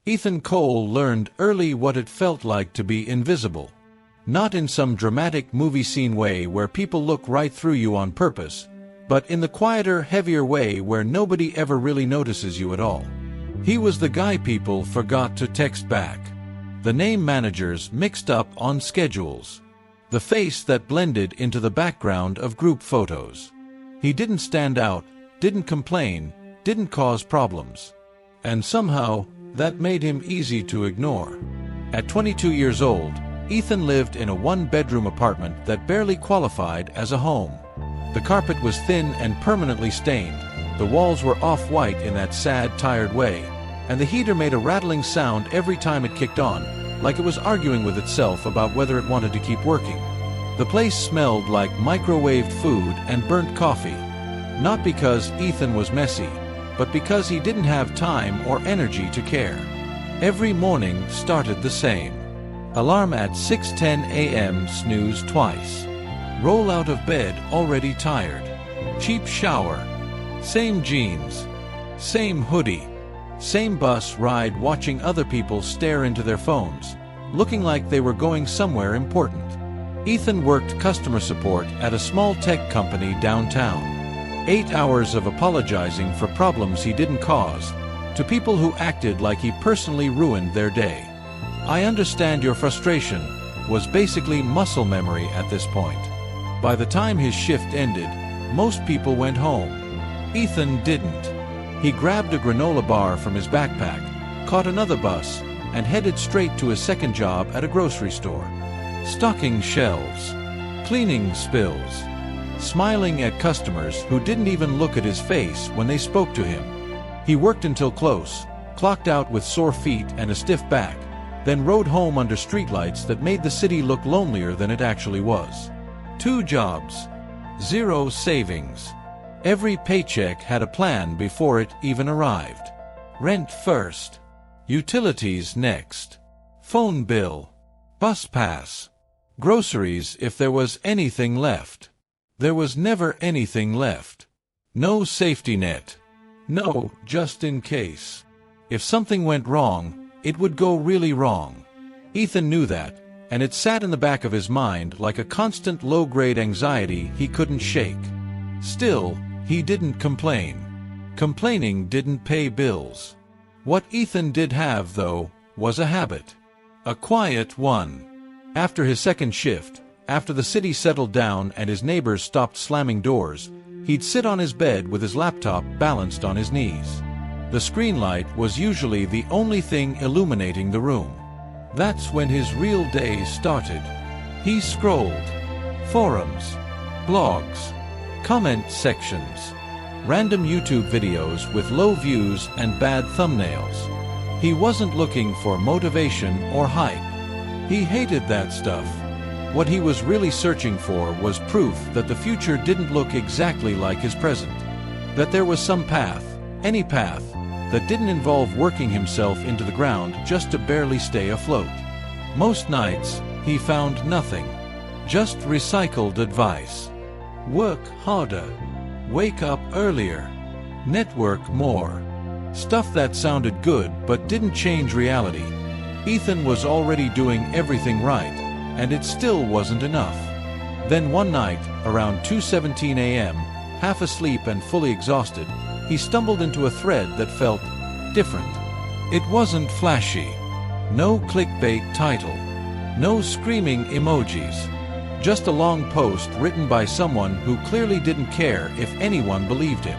Ethan Cole learned early what it felt like to be invisible. Not in some dramatic movie scene way where people look right through you on purpose, but in the quieter, heavier way where nobody ever really notices you at all. He was the guy people forgot to text back. The name managers mixed up on schedules. The face that blended into the background of group photos. He didn't stand out, didn't complain, didn't cause problems. And somehow, that made him easy to ignore. At 22 years old, Ethan lived in a one-bedroom apartment that barely qualified as a home. The carpet was thin and permanently stained, the walls were off-white in that sad, tired way, and the heater made a rattling sound every time it kicked on, like it was arguing with itself about whether it wanted to keep working. The place smelled like microwaved food and burnt coffee. Not because Ethan was messy, but because he didn't have time or energy to care. Every morning started the same. Alarm at 6:10 a.m. snooze twice. Roll out of bed already tired. Cheap shower. Same jeans. Same hoodie. Same bus ride watching other people stare into their phones, looking like they were going somewhere important. Ethan worked customer support at a small tech company downtown. 8 hours of apologizing for problems he didn't cause, to people who acted like he personally ruined their day. "I understand your frustration," was basically muscle memory at this point. By the time his shift ended, most people went home. Ethan didn't. He grabbed a granola bar from his backpack, caught another bus, and headed straight to his second job at a grocery store. Stocking shelves, cleaning spills, smiling at customers who didn't even look at his face when they spoke to him. He worked until close, clocked out with sore feet and a stiff back, then rode home under streetlights that made the city look lonelier than it actually was. 2 jobs, 0 savings. Every paycheck had a plan before it even arrived. Rent first, utilities next, phone bill, bus pass, groceries if there was anything left. There was never anything left. No safety net. No, just in case. If something went wrong, it would go really wrong. Ethan knew that, and it sat in the back of his mind like a constant low-grade anxiety he couldn't shake. Still, he didn't complain. Complaining didn't pay bills. What Ethan did have, though, was a habit. A quiet one. After his second shift, after the city settled down and his neighbors stopped slamming doors, he'd sit on his bed with his laptop balanced on his knees. The screen light was usually the only thing illuminating the room. That's when his real day started. He scrolled. Forums, blogs, comment sections, random YouTube videos with low views and bad thumbnails. He wasn't looking for motivation or hype. He hated that stuff. What he was really searching for was proof that the future didn't look exactly like his present. That there was some path, any path, that didn't involve working himself into the ground just to barely stay afloat. Most nights, he found nothing. Just recycled advice. Work harder. Wake up earlier. Network more. Stuff that sounded good but didn't change reality. Ethan was already doing everything right, and it still wasn't enough. Then one night, around 2:17 a.m., half asleep and fully exhausted, he stumbled into a thread that felt different. It wasn't flashy. No clickbait title. No screaming emojis. Just a long post written by someone who clearly didn't care if anyone believed him.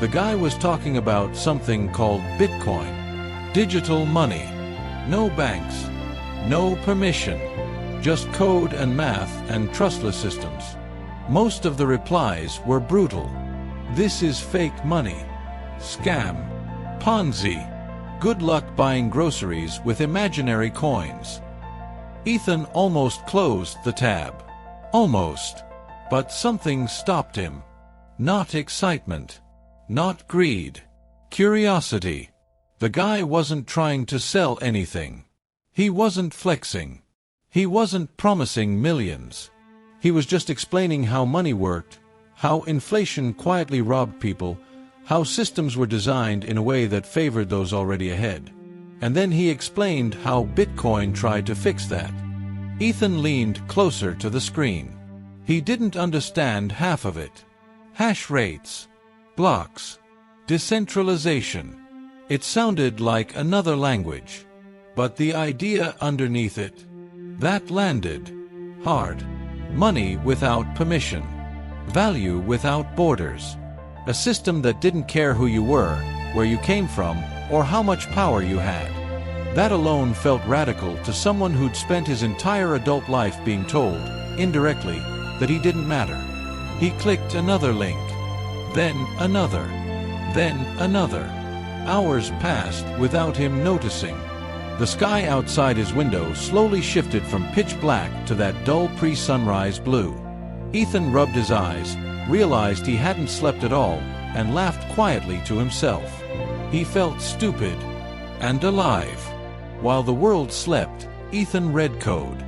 The guy was talking about something called Bitcoin. Digital money. No banks. No permission. Just code and math and trustless systems. Most of the replies were brutal. This is fake money. Scam. Ponzi. Good luck buying groceries with imaginary coins. Ethan almost closed the tab. Almost. But something stopped him. Not excitement. Not greed. Curiosity. The guy wasn't trying to sell anything. He wasn't flexing. He wasn't promising millions. He was just explaining how money worked, how inflation quietly robbed people, how systems were designed in a way that favored those already ahead. And then he explained how Bitcoin tried to fix that. Ethan leaned closer to the screen. He didn't understand half of it. Hash rates, blocks, decentralization. It sounded like another language. But the idea underneath it, that landed hard. Money without permission. Value without borders. A system that didn't care who you were, where you came from, or how much power you had. That alone felt radical to someone who'd spent his entire adult life being told, indirectly, that he didn't matter. He clicked another link. Then another. Then another. Hours passed without him noticing. The sky outside his window slowly shifted from pitch black to that dull pre-sunrise blue. Ethan rubbed his eyes, realized he hadn't slept at all, and laughed quietly to himself. He felt stupid and alive. While the world slept, Ethan read code.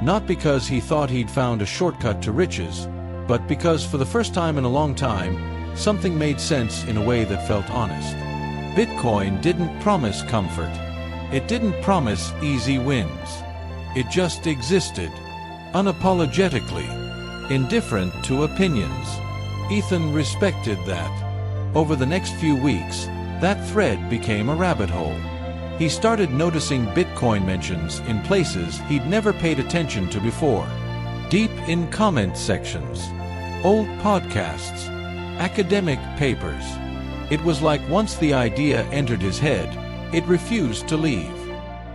Not because he thought he'd found a shortcut to riches, but because for the first time in a long time, something made sense in a way that felt honest. Bitcoin didn't promise comfort. It didn't promise easy wins. It just existed, unapologetically, indifferent to opinions. Ethan respected that. Over the next few weeks, that thread became a rabbit hole. He started noticing Bitcoin mentions in places he'd never paid attention to before. Deep in comment sections, old podcasts, academic papers. It was like once the idea entered his head, it refused to leave.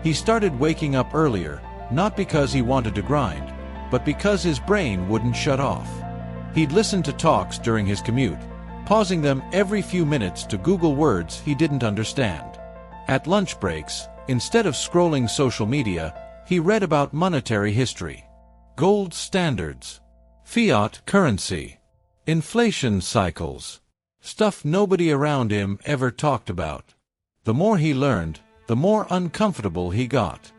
He started waking up earlier, not because he wanted to grind, but because his brain wouldn't shut off. He'd listen to talks during his commute, pausing them every few minutes to Google words he didn't understand. At lunch breaks, instead of scrolling social media, he read about monetary history. Gold standards, fiat currency, inflation cycles, stuff nobody around him ever talked about. The more he learned, the more uncomfortable he got.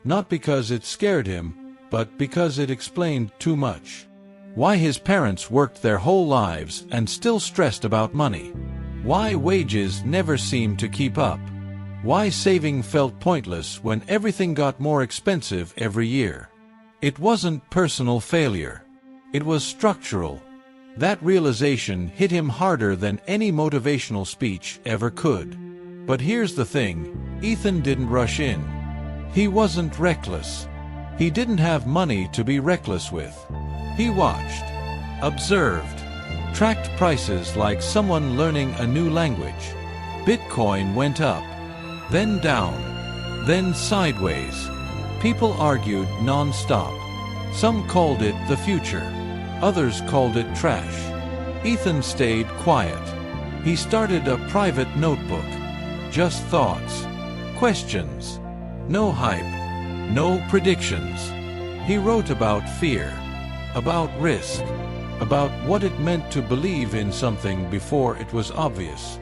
Not because it scared him, but because it explained too much. Why his parents worked their whole lives and still stressed about money. Why wages never seemed to keep up. Why saving felt pointless when everything got more expensive every year. It wasn't personal failure. It was structural. That realization hit him harder than any motivational speech ever could. But here's the thing, Ethan didn't rush in. He wasn't reckless. He didn't have money to be reckless with. He watched, observed, tracked prices like someone learning a new language. Bitcoin went up, then down, then sideways. People argued non-stop. Some called it the future. Others called it trash. Ethan stayed quiet. He started a private notebook. Just thoughts, questions, no hype, no predictions. He wrote about fear, about risk, about what it meant to believe in something before it was obvious.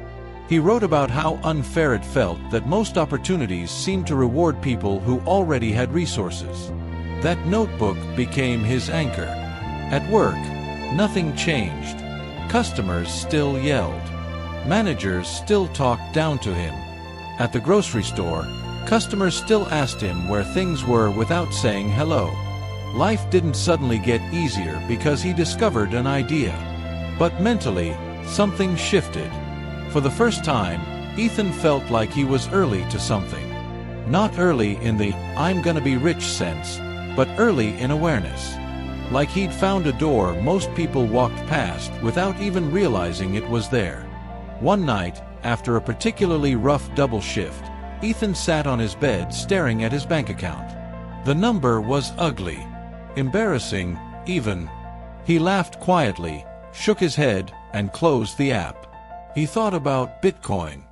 He wrote about how unfair it felt that most opportunities seemed to reward people who already had resources. That notebook became his anchor. At work, nothing changed. Customers still yelled. Managers still talked down to him. At the grocery store, customers still asked him where things were without saying hello. Life didn't suddenly get easier because he discovered an idea. But mentally, something shifted. For the first time, Ethan felt like he was early to something. Not early in the "I'm gonna be rich" sense, but early in awareness. Like he'd found a door most people walked past without even realizing it was there. One night, after a particularly rough double shift, Ethan sat on his bed staring at his bank account. The number was ugly. Embarrassing, even. He laughed quietly, shook his head, and closed the app. He thought about Bitcoin,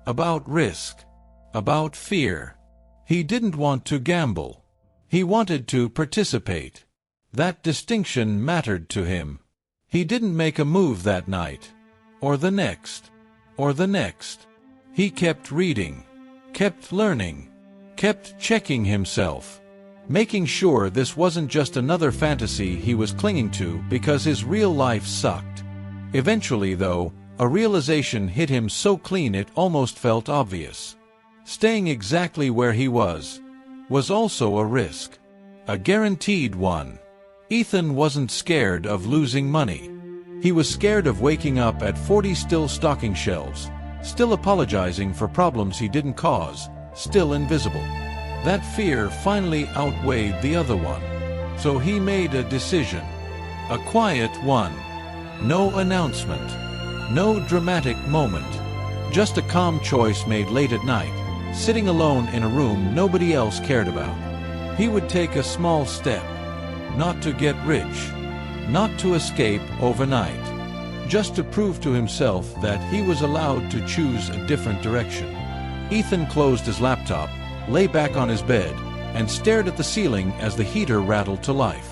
about risk, about fear. He didn't want to gamble. He wanted to participate. That distinction mattered to him. He didn't make a move that night, or the next, or the next. He kept reading, kept learning, kept checking himself, making sure this wasn't just another fantasy he was clinging to because his real life sucked. Eventually, though, a realization hit him so clean it almost felt obvious. Staying exactly where he was also a risk. A guaranteed one. Ethan wasn't scared of losing money. He was scared of waking up at 40 still stocking shelves, still apologizing for problems he didn't cause, still invisible. That fear finally outweighed the other one. So he made a decision. A quiet one. No announcement. No dramatic moment. Just a calm choice made late at night, sitting alone in a room nobody else cared about. He would take a small step. Not to get rich. Not to escape overnight. Just to prove to himself that he was allowed to choose a different direction. Ethan closed his laptop, lay back on his bed, and stared at the ceiling as the heater rattled to life.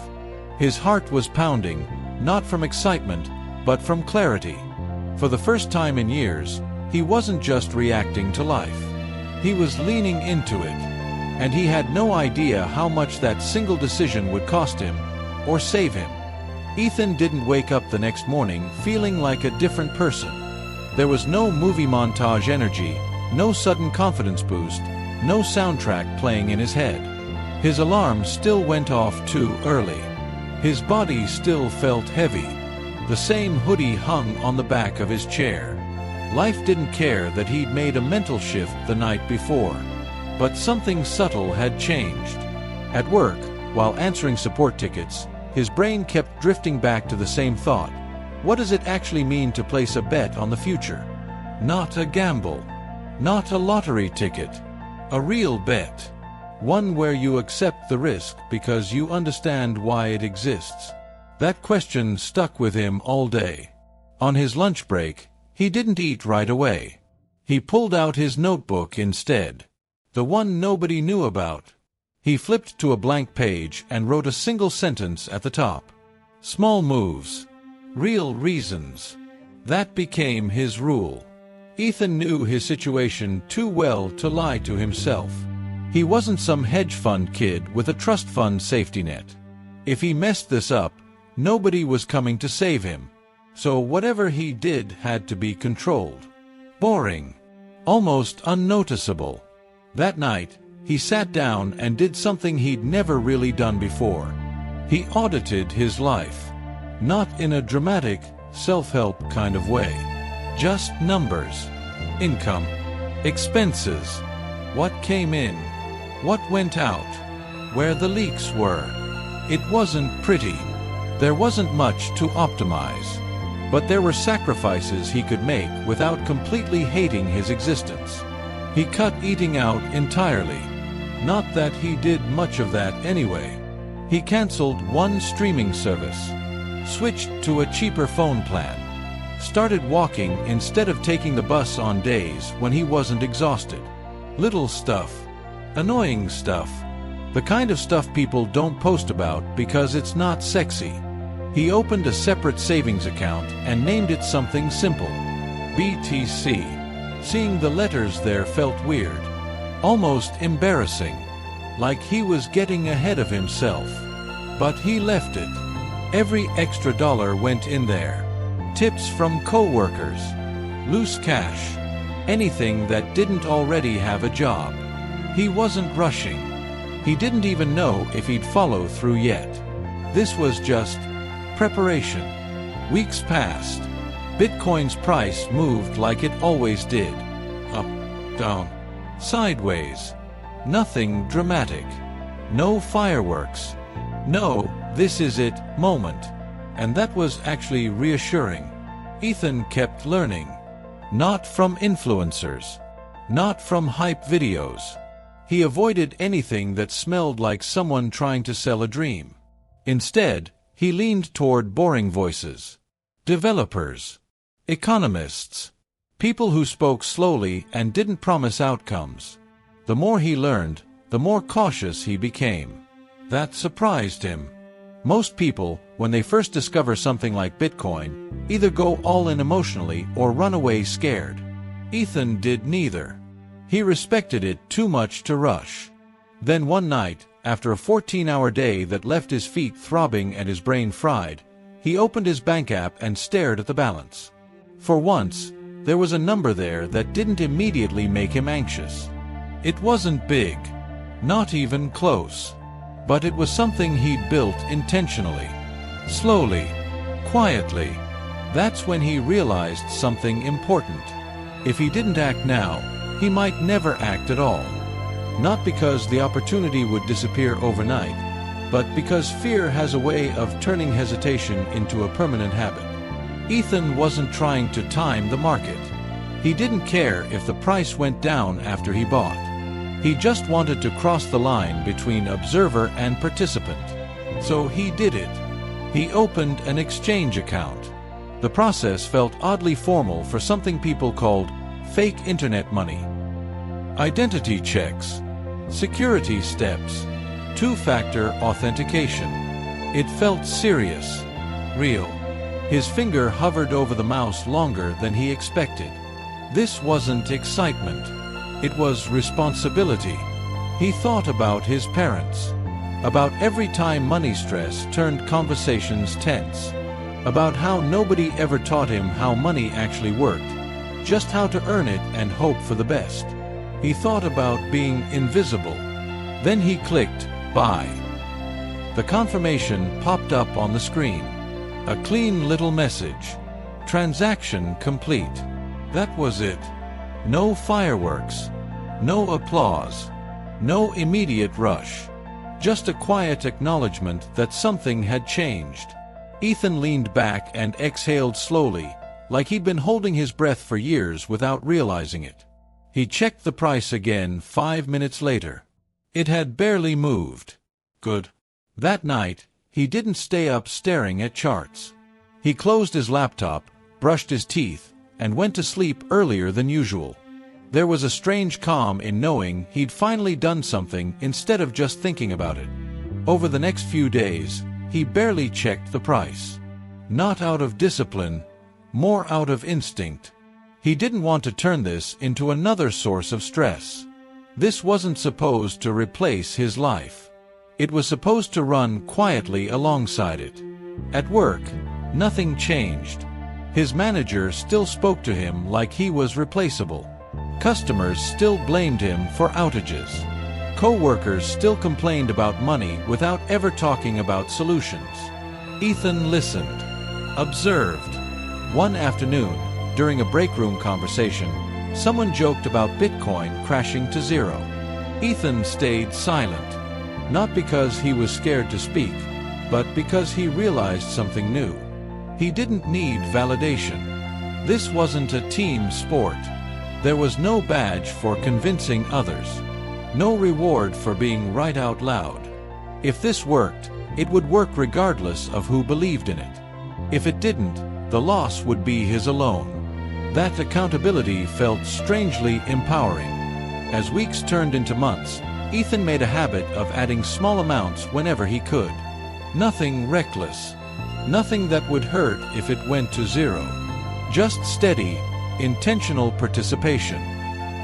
His heart was pounding, not from excitement, but from clarity. For the first time in years, he wasn't just reacting to life. He was leaning into it, and he had no idea how much that single decision would cost him, or save him. Ethan didn't wake up the next morning feeling like a different person. There was no movie montage energy, no sudden confidence boost, no soundtrack playing in his head. His alarm still went off too early. His body still felt heavy. The same hoodie hung on the back of his chair. Life didn't care that he'd made a mental shift the night before. But something subtle had changed. At work, while answering support tickets, his brain kept drifting back to the same thought. What does it actually mean to place a bet on the future? Not a gamble. Not a lottery ticket. A real bet. One where you accept the risk because you understand why it exists. That question stuck with him all day. On his lunch break, he didn't eat right away. He pulled out his notebook instead. The one nobody knew about. He flipped to a blank page and wrote a single sentence at the top. Small moves. Real reasons. That became his rule. Ethan knew his situation too well to lie to himself. He wasn't some hedge fund kid with a trust fund safety net. If he messed this up, nobody was coming to save him. So whatever he did had to be controlled. Boring. Almost unnoticeable. That night, he sat down and did something he'd never really done before. He audited his life. Not in a dramatic, self-help kind of way. Just numbers. Income. Expenses. What came in. What went out. Where the leaks were. It wasn't pretty. There wasn't much to optimize. But there were sacrifices he could make without completely hating his existence. He cut eating out entirely. Not that he did much of that anyway. He canceled one streaming service. Switched to a cheaper phone plan. Started walking instead of taking the bus on days when he wasn't exhausted. Little stuff. Annoying stuff. The kind of stuff people don't post about because it's not sexy. He opened a separate savings account and named it something simple. BTC. Seeing the letters there felt weird. Almost embarrassing. Like he was getting ahead of himself. But he left it. Every extra dollar went in there. Tips from co-workers. Loose cash. Anything that didn't already have a job. He wasn't rushing. He didn't even know if he'd follow through yet. This was just preparation. Weeks passed. Bitcoin's price moved like it always did. Up, down, sideways. Nothing dramatic. No fireworks. No, this is it moment. And that was actually reassuring. Ethan kept learning. Not from influencers. Not from hype videos. He avoided anything that smelled like someone trying to sell a dream. Instead, he leaned toward boring voices. Developers. Economists. People who spoke slowly and didn't promise outcomes. The more he learned, the more cautious he became. That surprised him. Most people, when they first discover something like Bitcoin, either go all in emotionally or run away scared. Ethan did neither. He respected it too much to rush. Then one night, after a 14-hour day that left his feet throbbing and his brain fried, he opened his bank app and stared at the balance. For once, there was a number there that didn't immediately make him anxious. It wasn't big, not even close, but it was something he'd built intentionally, slowly, quietly. That's when he realized something important. If he didn't act now, he might never act at all. Not because the opportunity would disappear overnight, but because fear has a way of turning hesitation into a permanent habit. Ethan wasn't trying to time the market. He didn't care if the price went down after he bought. He just wanted to cross the line between observer and participant. So he did it. He opened an exchange account. The process felt oddly formal for something people called fake internet money. Identity checks, security steps, two-factor authentication. It felt serious, real. His finger hovered over the mouse longer than he expected. This wasn't excitement. It was responsibility. He thought about his parents, about every time money stress turned conversations tense, about how nobody ever taught him how money actually worked, just how to earn it and hope for the best. He thought about being invisible. Then he clicked buy. The confirmation popped up on the screen. A clean little message. Transaction complete. That was it. No fireworks. No applause. No immediate rush. Just a quiet acknowledgement that something had changed. Ethan leaned back and exhaled slowly, like he'd been holding his breath for years without realizing it. He checked the price again 5 minutes later. It had barely moved. Good. That night, he didn't stay up staring at charts. He closed his laptop, brushed his teeth, and went to sleep earlier than usual. There was a strange calm in knowing he'd finally done something instead of just thinking about it. Over the next few days, he barely checked the price. Not out of discipline, more out of instinct. He didn't want to turn this into another source of stress. This wasn't supposed to replace his life. It was supposed to run quietly alongside it. At work, nothing changed. His manager still spoke to him like he was replaceable. Customers still blamed him for outages. Co-workers still complained about money without ever talking about solutions. Ethan listened, observed. One afternoon, during a break room conversation, someone joked about Bitcoin crashing to zero. Ethan stayed silent, not because he was scared to speak, but because he realized something new. He didn't need validation. This wasn't a team sport. There was no badge for convincing others, no reward for being right out loud. If this worked, it would work regardless of who believed in it. If it didn't, the loss would be his alone. That accountability felt strangely empowering. As weeks turned into months, Ethan made a habit of adding small amounts whenever he could. Nothing reckless. Nothing that would hurt if it went to zero. Just steady, intentional participation.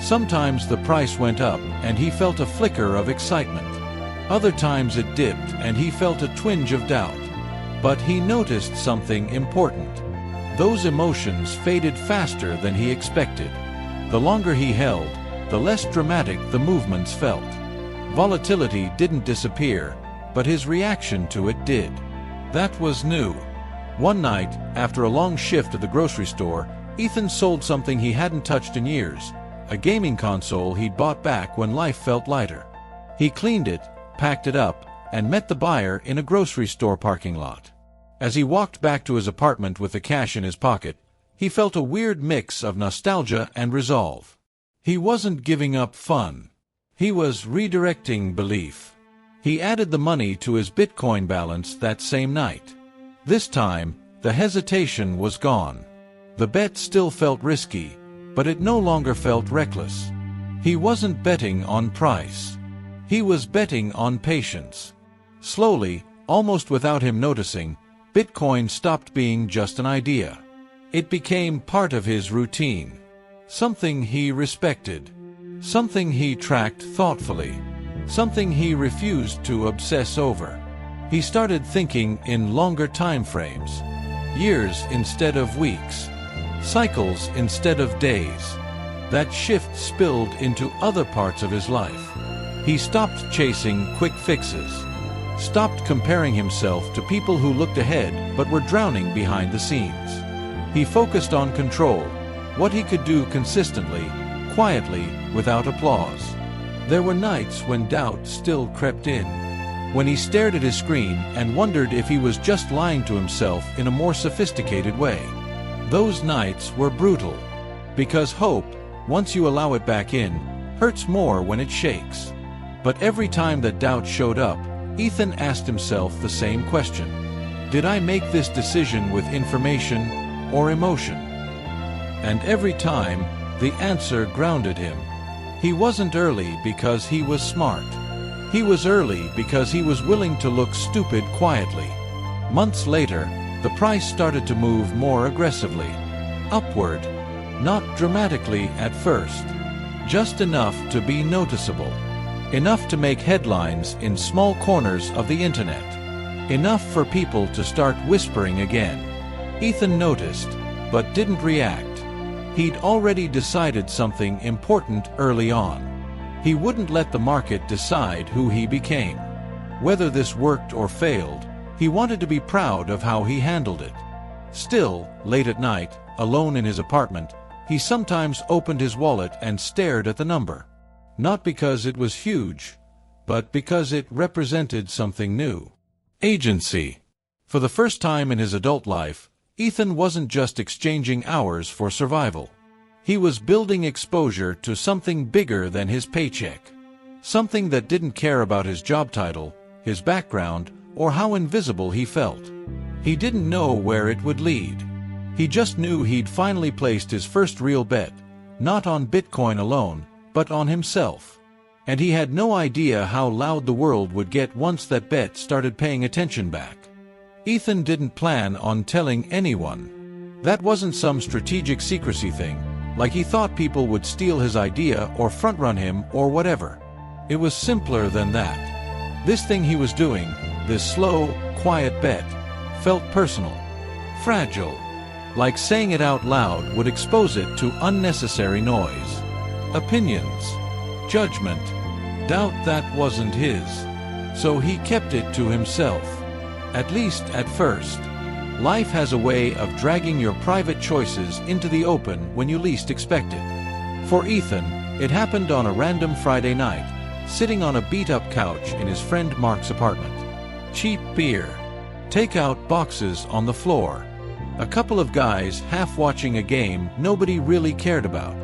Sometimes the price went up and he felt a flicker of excitement. Other times it dipped and he felt a twinge of doubt. But he noticed something important. Those emotions faded faster than he expected. The longer he held, the less dramatic the movements felt. Volatility didn't disappear, but his reaction to it did. That was new. One night, after a long shift at the grocery store, Ethan sold something he hadn't touched in years, a gaming console he'd bought back when life felt lighter. He cleaned it, packed it up, and met the buyer in a grocery store parking lot. As he walked back to his apartment with the cash in his pocket, he felt a weird mix of nostalgia and resolve. He wasn't giving up fun. He was redirecting belief. He added the money to his Bitcoin balance that same night. This time, the hesitation was gone. The bet still felt risky, but it no longer felt reckless. He wasn't betting on price. He was betting on patience. Slowly, almost without him noticing, Bitcoin stopped being just an idea. It became part of his routine. Something he respected. Something he tracked thoughtfully. Something he refused to obsess over. He started thinking in longer time frames. Years instead of weeks. Cycles instead of days. That shift spilled into other parts of his life. He stopped chasing quick fixes, stopped comparing himself to people who looked ahead but were drowning behind the scenes. He focused on control, what he could do consistently, quietly, without applause. There were nights when doubt still crept in, when he stared at his screen and wondered if he was just lying to himself in a more sophisticated way. Those nights were brutal, because hope, once you allow it back in, hurts more when it shakes. But every time that doubt showed up, Ethan asked himself the same question. Did I make this decision with information or emotion? And every time, the answer grounded him. He wasn't early because he was smart. He was early because he was willing to look stupid quietly. Months later, the price started to move more aggressively. Upward. Not dramatically at first. Just enough to be noticeable. Enough to make headlines in small corners of the internet. Enough for people to start whispering again. Ethan noticed, but didn't react. He'd already decided something important early on. He wouldn't let the market decide who he became. Whether this worked or failed, he wanted to be proud of how he handled it. Still, late at night, alone in his apartment, he sometimes opened his wallet and stared at the number. Not because it was huge, but because it represented something new. Agency. For the first time in his adult life, Ethan wasn't just exchanging hours for survival. He was building exposure to something bigger than his paycheck. Something that didn't care about his job title, his background, or how invisible he felt. He didn't know where it would lead. He just knew he'd finally placed his first real bet, not on Bitcoin alone, but on himself. And he had no idea how loud the world would get once that bet started paying attention back. Ethan didn't plan on telling anyone. That wasn't some strategic secrecy thing, like he thought people would steal his idea or front-run him or whatever. It was simpler than that. This thing he was doing, this slow, quiet bet, felt personal, fragile, like saying it out loud would expose it to unnecessary noise. Opinions, judgment, doubt that wasn't his. So he kept it to himself. At least at first. Life has a way of dragging your private choices into the open when you least expect it. For Ethan, it happened on a random Friday night, sitting on a beat-up couch in his friend Mark's apartment. Cheap beer. Takeout boxes on the floor. A couple of guys half watching a game nobody really cared about.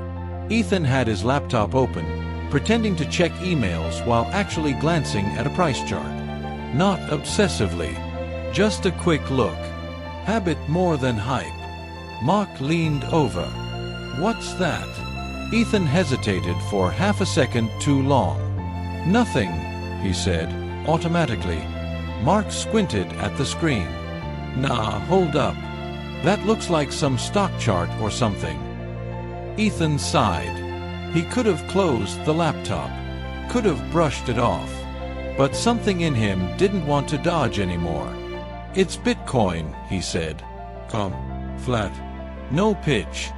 Ethan had his laptop open, pretending to check emails while actually glancing at a price chart. Not obsessively, just a quick look. Habit more than hype. Mark leaned over. What's that? Ethan hesitated for half a second too long. Nothing, he said, automatically. Mark squinted at the screen. Nah, hold up. That looks like some stock chart or something. Ethan sighed. He could have closed the laptop, could have brushed it off. But something in him didn't want to dodge anymore. It's Bitcoin, he said. Calm, flat, no pitch.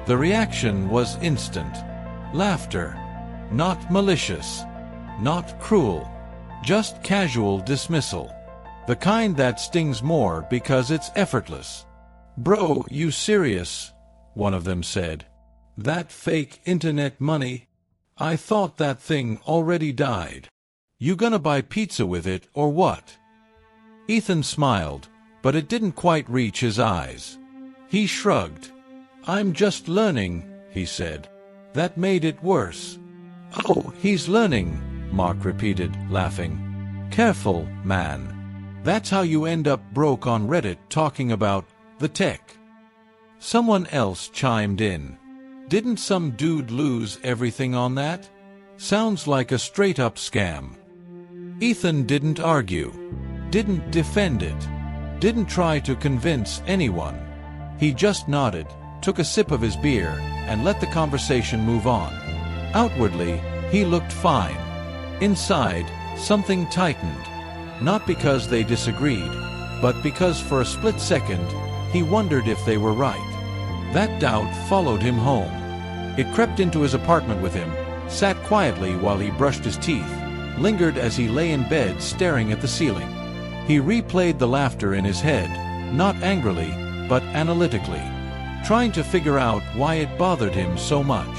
The reaction was instant. Laughter. Not malicious. Not cruel. Just casual dismissal. The kind that stings more because it's effortless. Bro, you serious? One of them said. That fake internet money? I thought that thing already died. You gonna buy pizza with it or what? Ethan smiled, but it didn't quite reach his eyes. He shrugged. I'm just learning, he said. That made it worse. Oh, he's learning, Mark repeated, laughing. Careful, man. That's how you end up broke on Reddit talking about the tech. Someone else chimed in. Didn't some dude lose everything on that? Sounds like a straight-up scam. Ethan didn't argue, didn't defend it, didn't try to convince anyone. He just nodded, took a sip of his beer, and let the conversation move on. Outwardly, he looked fine. Inside, something tightened. Not because they disagreed, but because for a split second, he wondered if they were right. That doubt followed him home. It crept into his apartment with him, sat quietly while he brushed his teeth, lingered as he lay in bed staring at the ceiling. He replayed the laughter in his head, not angrily, but analytically, trying to figure out why it bothered him so much.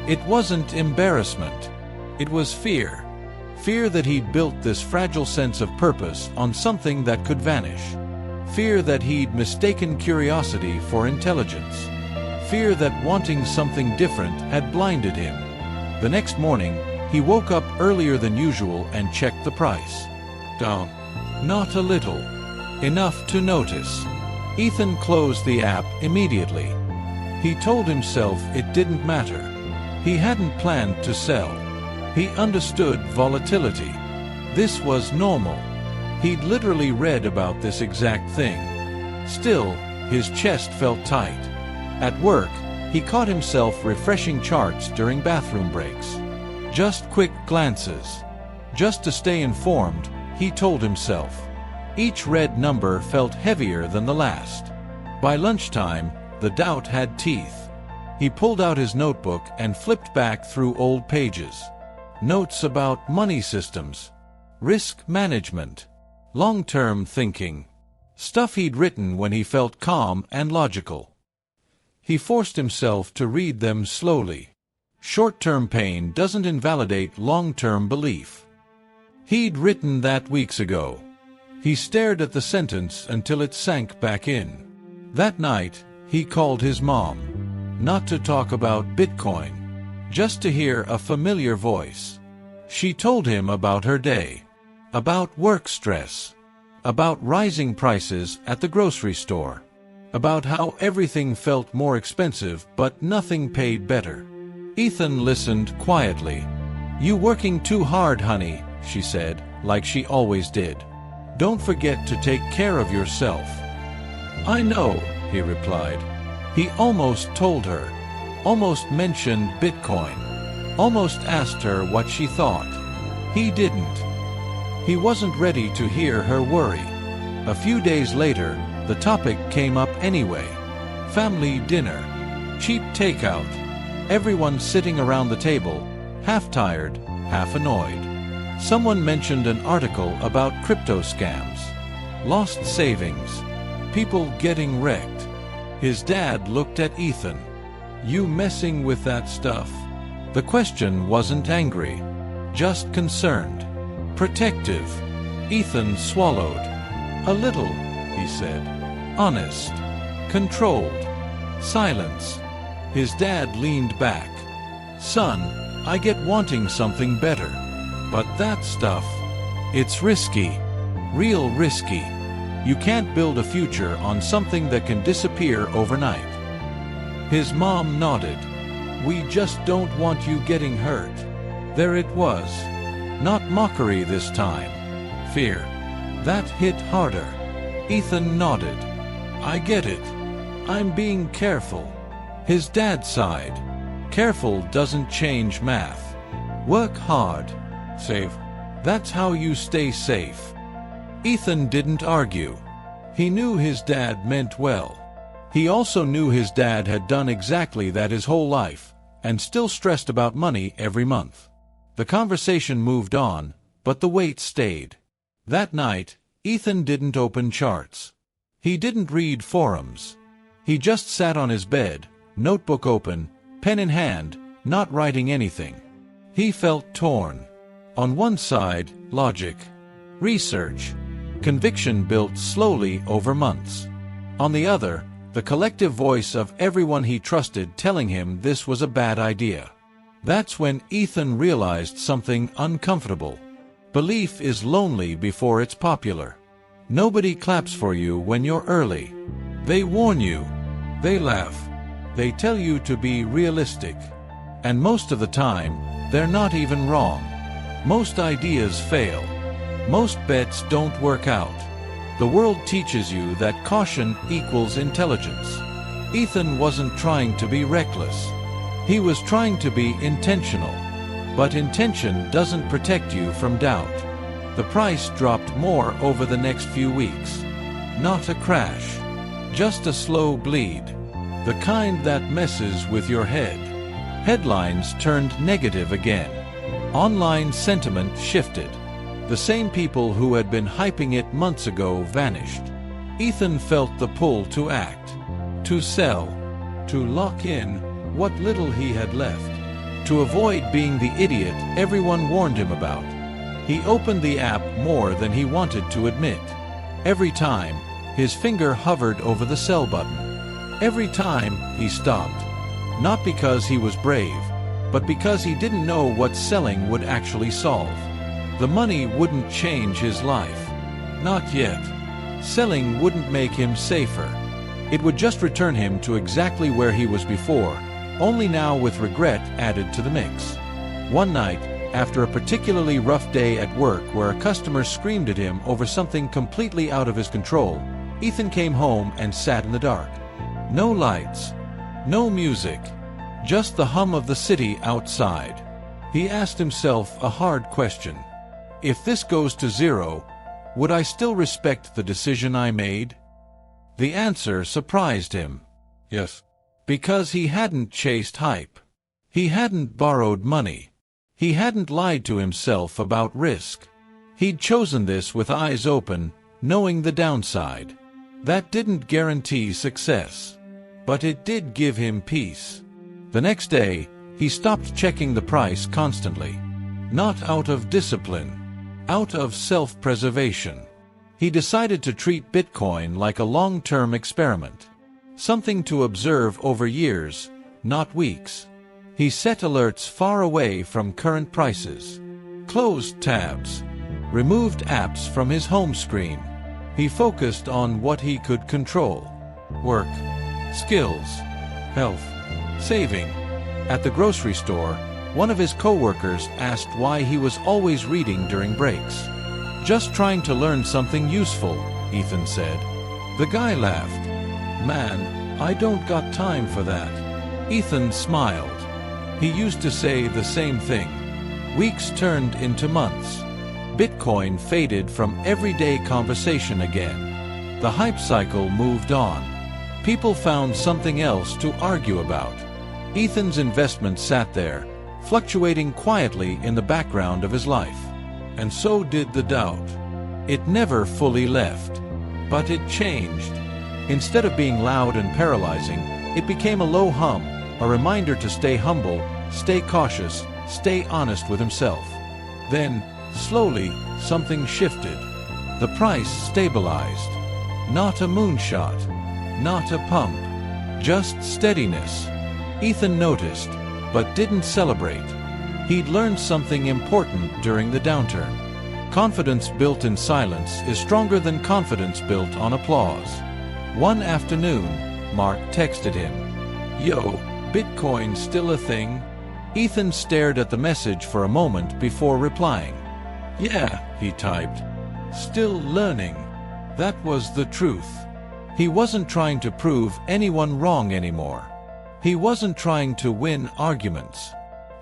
It wasn't embarrassment. It was fear. Fear that he'd built this fragile sense of purpose on something that could vanish. Fear that he'd mistaken curiosity for intelligence. Fear that wanting something different had blinded him. The next morning, he woke up earlier than usual and checked the price. Down. Not a little. Enough to notice. Ethan closed the app immediately. He told himself it didn't matter. He hadn't planned to sell. He understood volatility. This was normal. He'd literally read about this exact thing. Still, his chest felt tight. At work, he caught himself refreshing charts during bathroom breaks. Just quick glances. Just to stay informed, he told himself. Each red number felt heavier than the last. By lunchtime, the doubt had teeth. He pulled out his notebook and flipped back through old pages. Notes about money systems, risk management, long-term thinking. Stuff he'd written when he felt calm and logical. He forced himself to read them slowly. Short-term pain doesn't invalidate long-term belief. He'd written that weeks ago. He stared at the sentence until it sank back in. That night, he called his mom. Not to talk about Bitcoin. Just to hear a familiar voice. She told him about her day. About work stress. About rising prices at the grocery store. About how everything felt more expensive but nothing paid better. Ethan listened quietly. "You working too hard, honey," she said, like she always did. "Don't forget to take care of yourself." "I know," he replied. He almost told her. Almost mentioned Bitcoin. Almost asked her what she thought. He didn't. He wasn't ready to hear her worry. A few days later, the topic came up anyway. Family dinner. Cheap takeout. Everyone sitting around the table, half tired, half annoyed. Someone mentioned an article about crypto scams. Lost savings. People getting wrecked. His dad looked at Ethan. "You messing with that stuff?" The question wasn't angry. Just concerned. Protective. Ethan swallowed. "A little," he said. "Honest. Controlled." Silence. His dad leaned back. "Son, I get wanting something better. But that stuff, it's risky. Real risky. You can't build a future on something that can disappear overnight." His mom nodded. "We just don't want you getting hurt." There it was. Not mockery this time. Fear. That hit harder. Ethan nodded. "I get it. I'm being careful." His dad sighed. "Careful doesn't change math. Work hard. Save. That's how you stay safe." Ethan didn't argue. He knew his dad meant well. He also knew his dad had done exactly that his whole life, and still stressed about money every month. The conversation moved on, but the weight stayed. That night, Ethan didn't open charts. He didn't read forums. He just sat on his bed, notebook open, pen in hand, not writing anything. He felt torn. On one side, logic, research, conviction built slowly over months. On the other, the collective voice of everyone he trusted telling him this was a bad idea. That's when Ethan realized something uncomfortable. Belief is lonely before it's popular. Nobody claps for you when you're early. They warn you. They laugh. They tell you to be realistic. And most of the time, they're not even wrong. Most ideas fail. Most bets don't work out. The world teaches you that caution equals intelligence. Ethan wasn't trying to be reckless. He was trying to be intentional. But intention doesn't protect you from doubt. The price dropped more over the next few weeks. Not a crash. Just a slow bleed. The kind that messes with your head. Headlines turned negative again. Online sentiment shifted. The same people who had been hyping it months ago vanished. Ethan felt the pull to act, to sell, to lock in what little he had left, to avoid being the idiot everyone warned him about. He opened the app more than he wanted to admit. Every time, his finger hovered over the sell button. Every time, he stopped. Not because he was brave, but because he didn't know what selling would actually solve. The money wouldn't change his life. Not yet. Selling wouldn't make him safer. It would just return him to exactly where he was before, only now with regret added to the mix. One night, after a particularly rough day at work where a customer screamed at him over something completely out of his control, Ethan came home and sat in the dark. No lights, no music, just the hum of the city outside. He asked himself a hard question. If this goes to zero, would I still respect the decision I made? The answer surprised him. Yes. Because he hadn't chased hype. He hadn't borrowed money. He hadn't lied to himself about risk. He'd chosen this with eyes open, knowing the downside. That didn't guarantee success. But it did give him peace. The next day, he stopped checking the price constantly. Not out of discipline. Out of self-preservation. He decided to treat Bitcoin like a long-term experiment. Something to observe over years, not weeks. He set alerts far away from current prices. Closed tabs. Removed apps from his home screen. He focused on what he could control. Work, skills, health, saving. At the grocery store, one of his co-workers asked why he was always reading during breaks. Just trying to learn something useful, Ethan said. The guy laughed. Man, I don't got time for that. Ethan smiled. He used to say the same thing. Weeks turned into months. Bitcoin faded from everyday conversation again. The hype cycle moved on. People found something else to argue about. Ethan's investment sat there, fluctuating quietly in the background of his life. And so did the doubt. It never fully left. But it changed. Instead of being loud and paralyzing, it became a low hum, a reminder to stay humble, stay cautious, stay honest with himself. Then, slowly, something shifted. The price stabilized. Not a moonshot. Not a pump. Just steadiness. Ethan noticed, but didn't celebrate. He'd learned something important during the downturn. Confidence built in silence is stronger than confidence built on applause. One afternoon, Mark texted him. Yo, Bitcoin still a thing? Ethan stared at the message for a moment before replying. Yeah, he typed. Still learning. That was the truth. He wasn't trying to prove anyone wrong anymore. He wasn't trying to win arguments.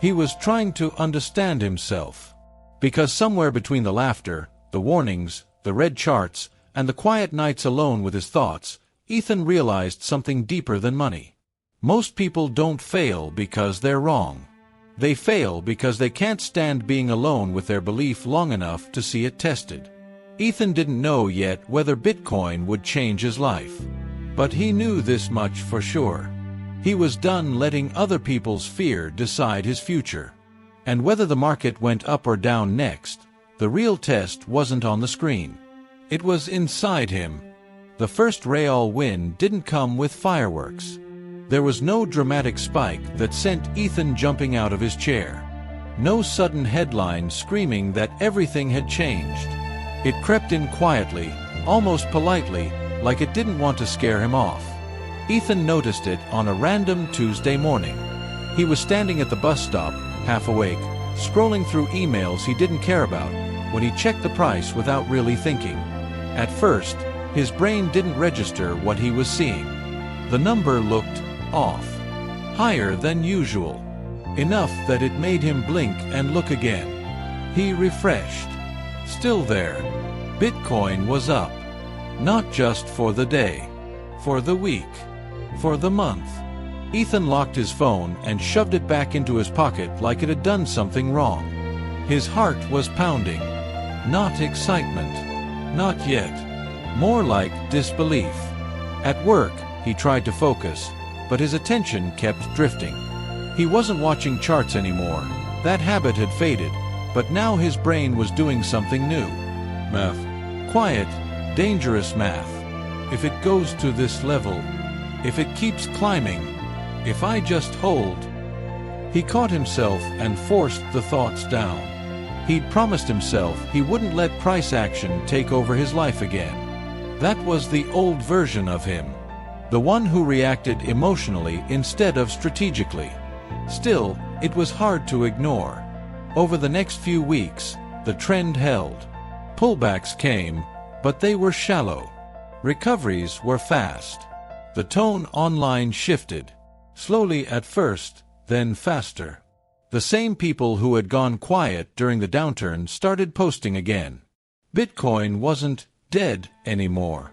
He was trying to understand himself. Because somewhere between the laughter, the warnings, the red charts, and the quiet nights alone with his thoughts, Ethan realized something deeper than money. Most people don't fail because they're wrong. They fail because they can't stand being alone with their belief long enough to see it tested. Ethan didn't know yet whether Bitcoin would change his life. But he knew this much for sure. He was done letting other people's fear decide his future. And whether the market went up or down next, the real test wasn't on the screen. It was inside him. The first real win didn't come with fireworks. There was no dramatic spike that sent Ethan jumping out of his chair. No sudden headline screaming that everything had changed. It crept in quietly, almost politely, like it didn't want to scare him off. Ethan noticed it on a random Tuesday morning. He was standing at the bus stop, half awake, scrolling through emails he didn't care about, when he checked the price without really thinking. At first, his brain didn't register what he was seeing. The number looked off. Higher than usual. Enough that it made him blink and look again. He refreshed. Still there. Bitcoin was up. Not just for the day. For the week. For the month. Ethan locked his phone and shoved it back into his pocket like it had done something wrong. His heart was pounding. Not excitement. Not yet. More like disbelief. At work, he tried to focus, but his attention kept drifting. He wasn't watching charts anymore. That habit had faded, but now his brain was doing something new. Math. Quiet, dangerous math. If it goes to this level, if it keeps climbing, if I just hold. He caught himself and forced the thoughts down. He'd promised himself he wouldn't let price action take over his life again. That was the old version of him. The one who reacted emotionally instead of strategically. Still, it was hard to ignore. Over the next few weeks, the trend held. Pullbacks came, but they were shallow. Recoveries were fast. The tone online shifted. Slowly at first, then faster. The same people who had gone quiet during the downturn started posting again. Bitcoin wasn't dead anymore.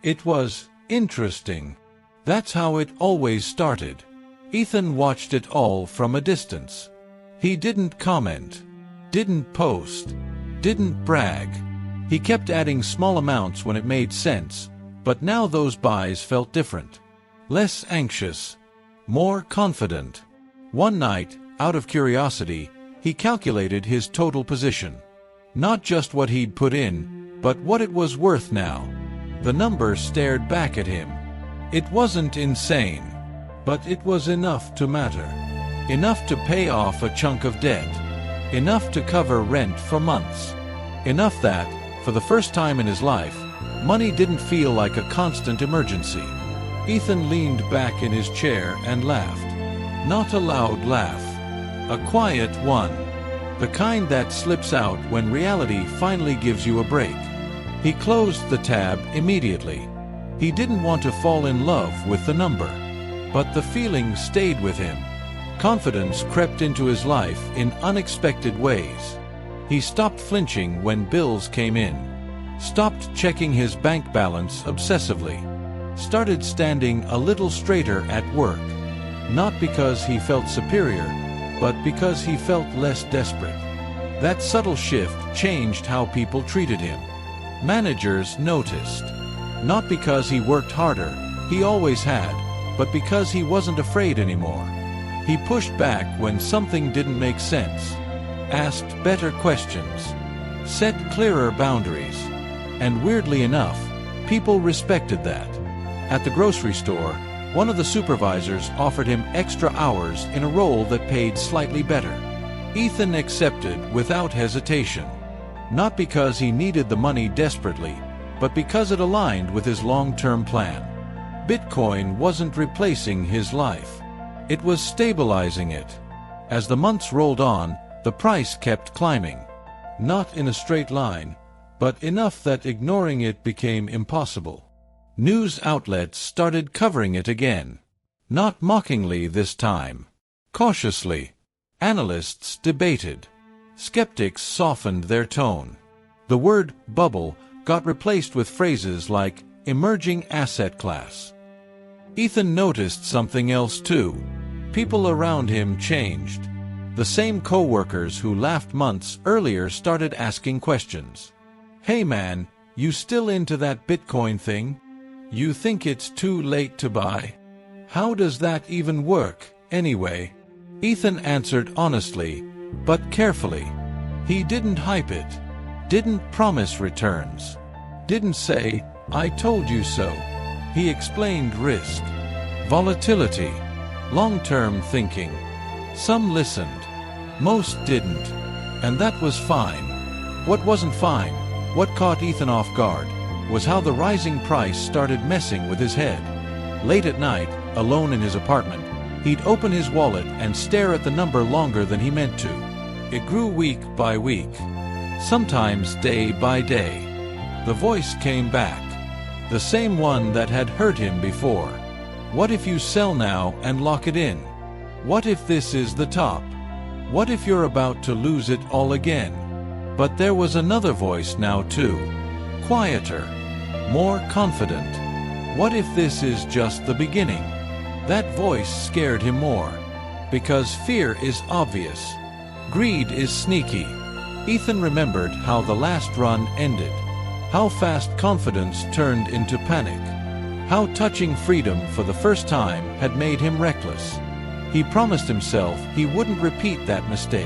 It was interesting. That's how it always started. Ethan watched it all from a distance. He didn't comment, didn't post, didn't brag. He kept adding small amounts when it made sense, but now those buys felt different. Less anxious, more confident. One night, out of curiosity, he calculated his total position. Not just what he'd put in, but what it was worth now. The number stared back at him. It wasn't insane, but it was enough to matter. Enough to pay off a chunk of debt. Enough to cover rent for months. Enough that, for the first time in his life, money didn't feel like a constant emergency. Ethan leaned back in his chair and laughed. Not a loud laugh. A quiet one. The kind that slips out when reality finally gives you a break. He closed the tab immediately. He didn't want to fall in love with the number. But the feeling stayed with him. Confidence crept into his life in unexpected ways. He stopped flinching when bills came in. Stopped checking his bank balance obsessively. Started standing a little straighter at work. Not because he felt superior, but because he felt less desperate. That subtle shift changed how people treated him. Managers noticed. Not because he worked harder, he always had, but because he wasn't afraid anymore. He pushed back when something didn't make sense. Asked better questions. Set clearer boundaries. And weirdly enough, people respected that. At the grocery store, one of the supervisors offered him extra hours in a role that paid slightly better. Ethan accepted without hesitation. Not because he needed the money desperately, but because it aligned with his long-term plan. Bitcoin wasn't replacing his life. It was stabilizing it. As the months rolled on, the price kept climbing. Not in a straight line, but enough that ignoring it became impossible. News outlets started covering it again. Not mockingly this time. Cautiously. Analysts debated. Skeptics softened their tone. The word bubble got replaced with phrases like emerging asset class. Ethan noticed something else too. People around him changed. The same co-workers who laughed months earlier started asking questions. Hey man, you still into that Bitcoin thing? You think it's too late to buy? How does that even work, anyway? Ethan answered honestly, but carefully. He didn't hype it. Didn't promise returns. Didn't say, I told you so. He explained risk, volatility, long-term thinking. Some listened. Most didn't. And that was fine. What wasn't fine, what caught Ethan off guard, was how the rising price started messing with his head. Late at night, alone in his apartment, he'd open his wallet and stare at the number longer than he meant to. It grew week by week, sometimes day by day. The voice came back, the same one that had hurt him before. What if you sell now and lock it in? What if this is the top? What if you're about to lose it all again? But there was another voice now too. Quieter. More confident. What if this is just the beginning? That voice scared him more. Because fear is obvious. Greed is sneaky. Ethan remembered how the last run ended. How fast confidence turned into panic. How touching freedom for the first time had made him reckless. He promised himself he wouldn't repeat that mistake.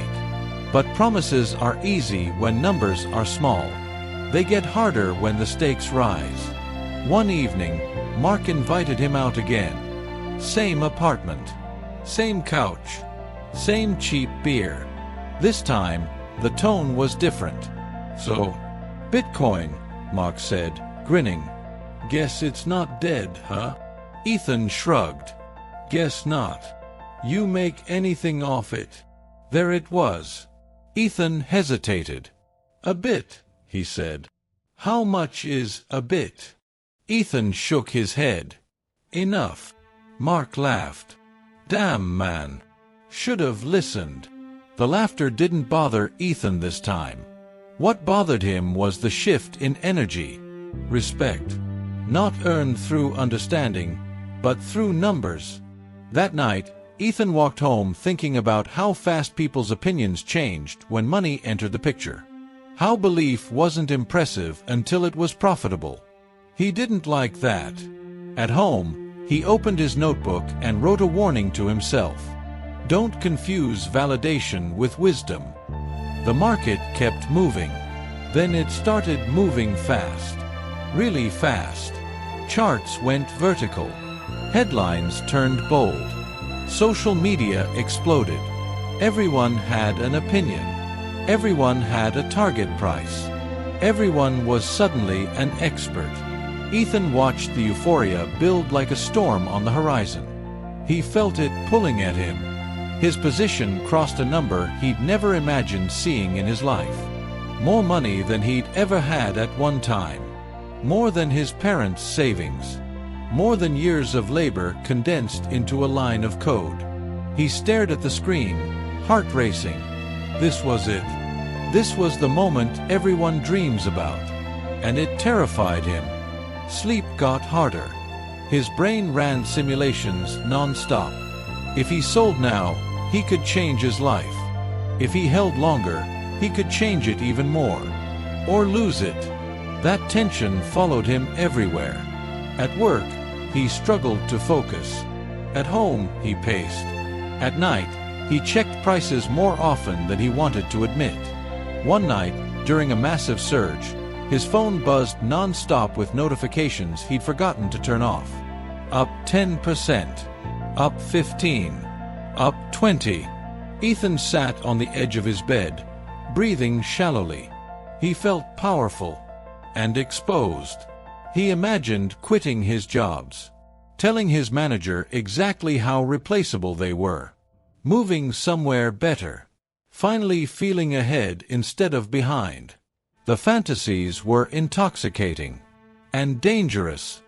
But promises are easy when numbers are small. They get harder when the stakes rise. One evening, Mark invited him out again. Same apartment. Same couch. Same cheap beer. This time, the tone was different. "So, Bitcoin," Mark said, grinning. "Guess it's not dead, huh?" Ethan shrugged. "Guess not. You make anything off it?" There it was. Ethan hesitated. "A bit," he said. "How much is a bit?" Ethan shook his head. "Enough." Mark laughed. "Damn, man. Should have listened." The laughter didn't bother Ethan this time. What bothered him was the shift in energy. Respect. Not earned through understanding, but through numbers. That night, Ethan walked home thinking about how fast people's opinions changed when money entered the picture. How belief wasn't impressive until it was profitable. He didn't like that. At home, he opened his notebook and wrote a warning to himself. Don't confuse validation with wisdom. The market kept moving. Then it started moving fast. Really fast. Charts went vertical. Headlines turned bold. Social media exploded. Everyone had an opinion. Everyone had a target price. Everyone was suddenly an expert. Ethan watched the euphoria build like a storm on the horizon. He felt it pulling at him. His position crossed a number he'd never imagined seeing in his life. More money than he'd ever had at one time. More than his parents' savings. More than years of labor condensed into a line of code. He stared at the screen, heart racing. This was it. This was the moment everyone dreams about. And it terrified him. Sleep got harder. His brain ran simulations non-stop. If he sold now, he could change his life. If he held longer, he could change it even more. Or lose it. That tension followed him everywhere. At work, he struggled to focus. At home, he paced. At night, he checked prices more often than he wanted to admit. One night, during a massive surge, his phone buzzed non-stop with notifications he'd forgotten to turn off. Up 10%. Up 15. Up 20. Ethan sat on the edge of his bed, breathing shallowly. He felt powerful and exposed. He imagined quitting his jobs, telling his manager exactly how replaceable they were, moving somewhere better, finally feeling ahead instead of behind. The fantasies were intoxicating and dangerous.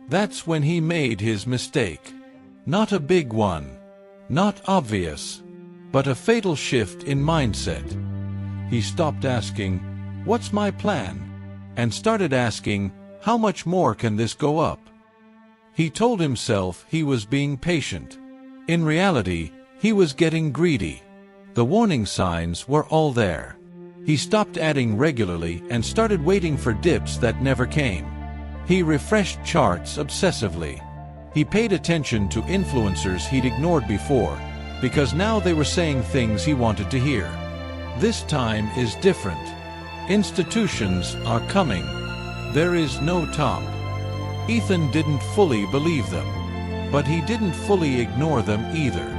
That's when he made his mistake. Not a big one, not obvious, but a fatal shift in mindset. He stopped asking, "What's my plan?" and started asking, "How much more can this go up?" He told himself he was being patient. In reality, he was getting greedy. The warning signs were all there. He stopped adding regularly and started waiting for dips that never came. He refreshed charts obsessively. He paid attention to influencers he'd ignored before, because now they were saying things he wanted to hear. This time is different. Institutions are coming. There is no top. Ethan didn't fully believe them, but he didn't fully ignore them either.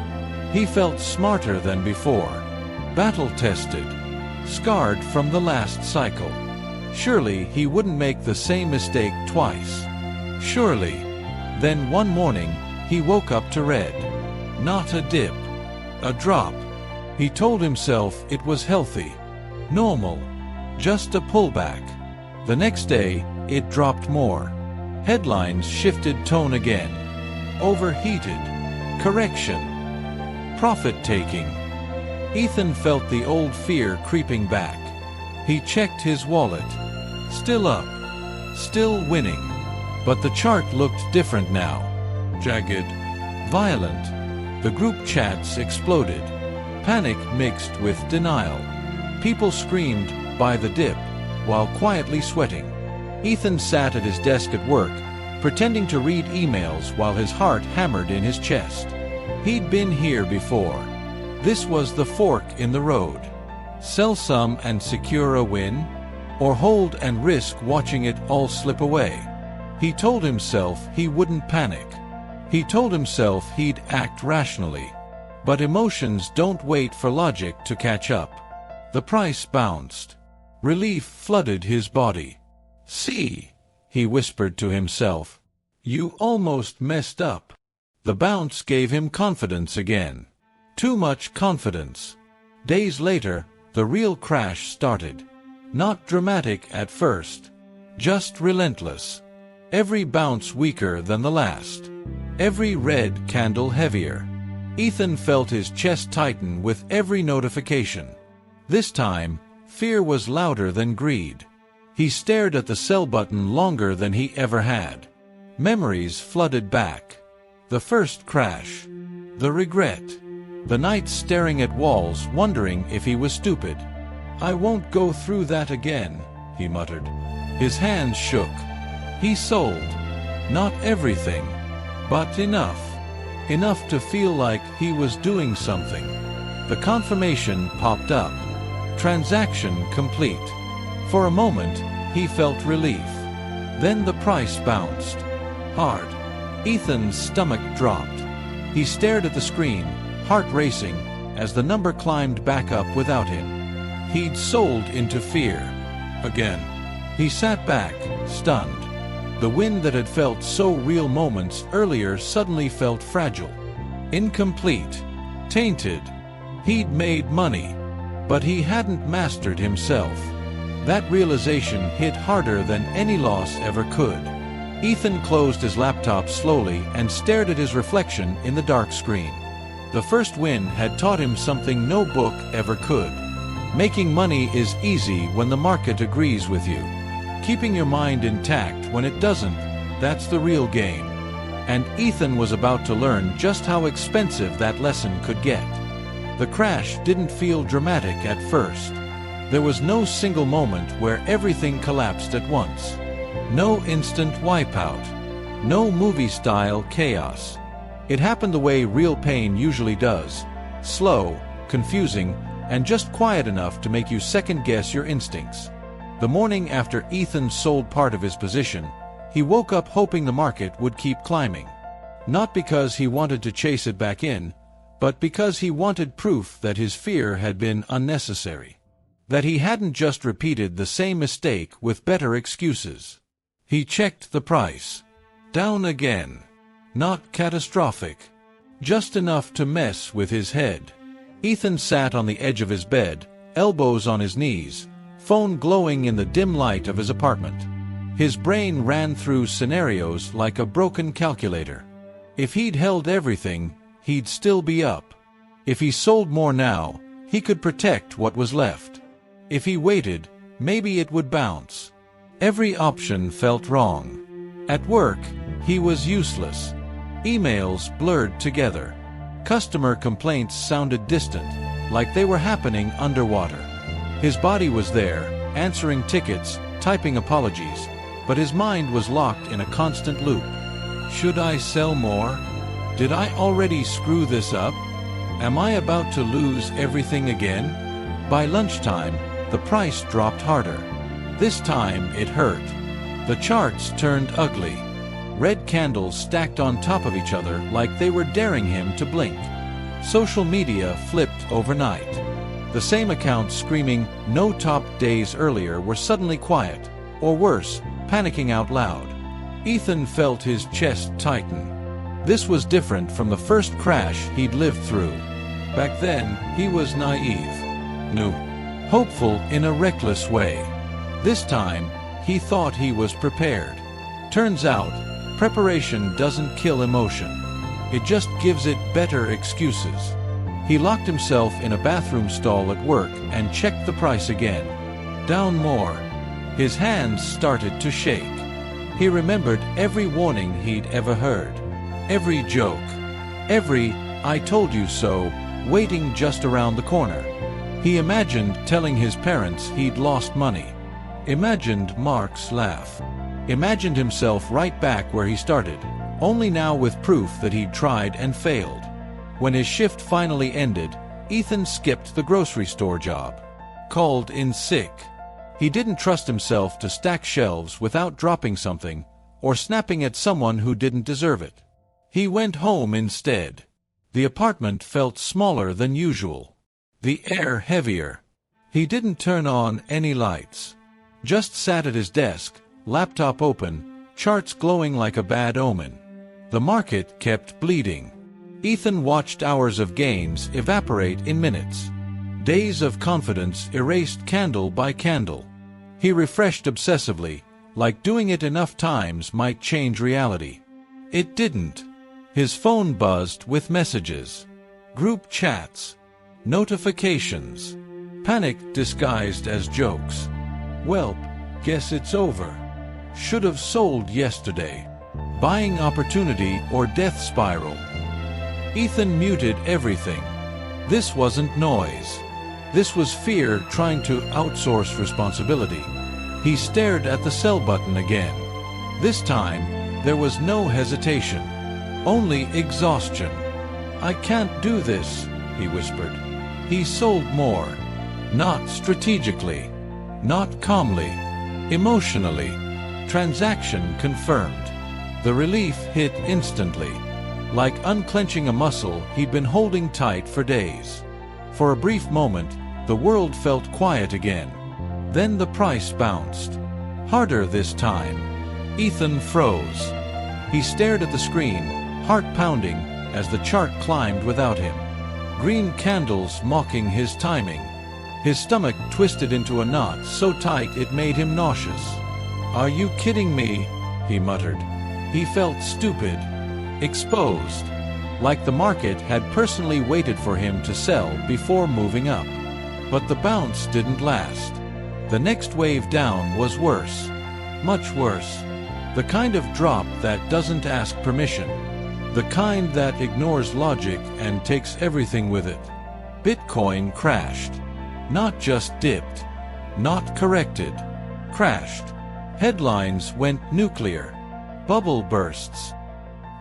He felt smarter than before, battle-tested, scarred from the last cycle. Surely he wouldn't make the same mistake twice. Surely. Then one morning, he woke up to red. Not a dip. A drop. He told himself it was healthy. Normal. Just a pullback. The next day, it dropped more. Headlines shifted tone again. Overheated. Correction. Profit-taking. Ethan felt the old fear creeping back. He checked his wallet. Still up. Still winning. But the chart looked different now. Jagged. Violent. The group chats exploded. Panic mixed with denial. People screamed, "Buy the dip," while quietly sweating. Ethan sat at his desk at work, pretending to read emails while his heart hammered in his chest. He'd been here before. This was the fork in the road. Sell some and secure a win? Or hold and risk watching it all slip away? He told himself he wouldn't panic. He told himself he'd act rationally. But emotions don't wait for logic to catch up. The price bounced. Relief flooded his body. "See," he whispered to himself. "You almost messed up." The bounce gave him confidence again. Too much confidence. Days later, the real crash started. Not dramatic at first. Just relentless. Every bounce weaker than the last. Every red candle heavier. Ethan felt his chest tighten with every notification. This time, fear was louder than greed. He stared at the sell button longer than he ever had. Memories flooded back. The first crash. The regret. The nights staring at walls, wondering if he was stupid. "I won't go through that again," he muttered. His hands shook. He sold. Not everything, but enough. Enough to feel like he was doing something. The confirmation popped up. Transaction complete. For a moment, he felt relief. Then the price bounced. Hard. Ethan's stomach dropped. He stared at the screen, heart racing, as the number climbed back up without him. He'd sold into fear. Again. He sat back, stunned. The win that had felt so real moments earlier suddenly felt fragile. Incomplete. Tainted. He'd made money. But he hadn't mastered himself. That realization hit harder than any loss ever could. Ethan closed his laptop slowly and stared at his reflection in the dark screen. The first win had taught him something no book ever could. Making money is easy when the market agrees with you. Keeping your mind intact when it doesn't, that's the real game. And Ethan was about to learn just how expensive that lesson could get. The crash didn't feel dramatic at first. There was no single moment where everything collapsed at once. No instant wipeout. No movie-style chaos. It happened the way real pain usually does. Slow, confusing, and just quiet enough to make you second-guess your instincts. The morning after Ethan sold part of his position, he woke up hoping the market would keep climbing. Not because he wanted to chase it back in, but because he wanted proof that his fear had been unnecessary. That he hadn't just repeated the same mistake with better excuses. He checked the price. Down again. Not catastrophic. Just enough to mess with his head. Ethan sat on the edge of his bed, elbows on his knees, phone glowing in the dim light of his apartment. His brain ran through scenarios like a broken calculator. If he'd held everything, he'd still be up. If he sold more now, he could protect what was left. If he waited, maybe it would bounce. Every option felt wrong. At work, he was useless. Emails blurred together. Customer complaints sounded distant, like they were happening underwater. His body was there, answering tickets, typing apologies, but his mind was locked in a constant loop. Should I sell more? Did I already screw this up? Am I about to lose everything again? By lunchtime, the price dropped harder. This time it hurt. The charts turned ugly. Red candles stacked on top of each other like they were daring him to blink. Social media flipped overnight. The same accounts screaming "no top days" earlier were suddenly quiet, or worse, panicking out loud. Ethan felt his chest tighten. This was different from the first crash he'd lived through. Back then, he was naive. New. Hopeful in a reckless way. This time, he thought he was prepared. Turns out, preparation doesn't kill emotion. It just gives it better excuses. He locked himself in a bathroom stall at work and checked the price again. Down more. His hands started to shake. He remembered every warning he'd ever heard. Every joke. Every "I told you so" waiting just around the corner. He imagined telling his parents he'd lost money. Imagined Mark's laugh. Imagined himself right back where he started, only now with proof that he'd tried and failed. When his shift finally ended, Ethan skipped the grocery store job. Called in sick. He didn't trust himself to stack shelves without dropping something, or snapping at someone who didn't deserve it. He went home instead. The apartment felt smaller than usual. The air heavier. He didn't turn on any lights. Just sat at his desk, laptop open, charts glowing like a bad omen. The market kept bleeding. Ethan watched hours of gains evaporate in minutes. Days of confidence erased candle by candle. He refreshed obsessively, like doing it enough times might change reality. It didn't. His phone buzzed with messages. Group chats. Notifications. Panic disguised as jokes. Welp, guess it's over. Should have sold yesterday. Buying opportunity or death spiral. Ethan muted everything. This wasn't noise. This was fear trying to outsource responsibility. He stared at the sell button again. This time, there was no hesitation. Only exhaustion. "I can't do this," he whispered. He sold more. Not strategically. Not calmly. Emotionally. Transaction confirmed. The relief hit instantly. Like unclenching a muscle he'd been holding tight for days. For a brief moment, the world felt quiet again. Then the price bounced. Harder this time. Ethan froze. He stared at the screen, heart pounding, as the chart climbed without him. Green candles mocking his timing. His stomach twisted into a knot so tight it made him nauseous. "Are you kidding me?" he muttered. He felt stupid. Exposed. Like the market had personally waited for him to sell before moving up. But the bounce didn't last. The next wave down was worse. Much worse. The kind of drop that doesn't ask permission. The kind that ignores logic and takes everything with it. Bitcoin crashed. Not just dipped. Not corrected. Crashed. Headlines went nuclear. Bubble bursts.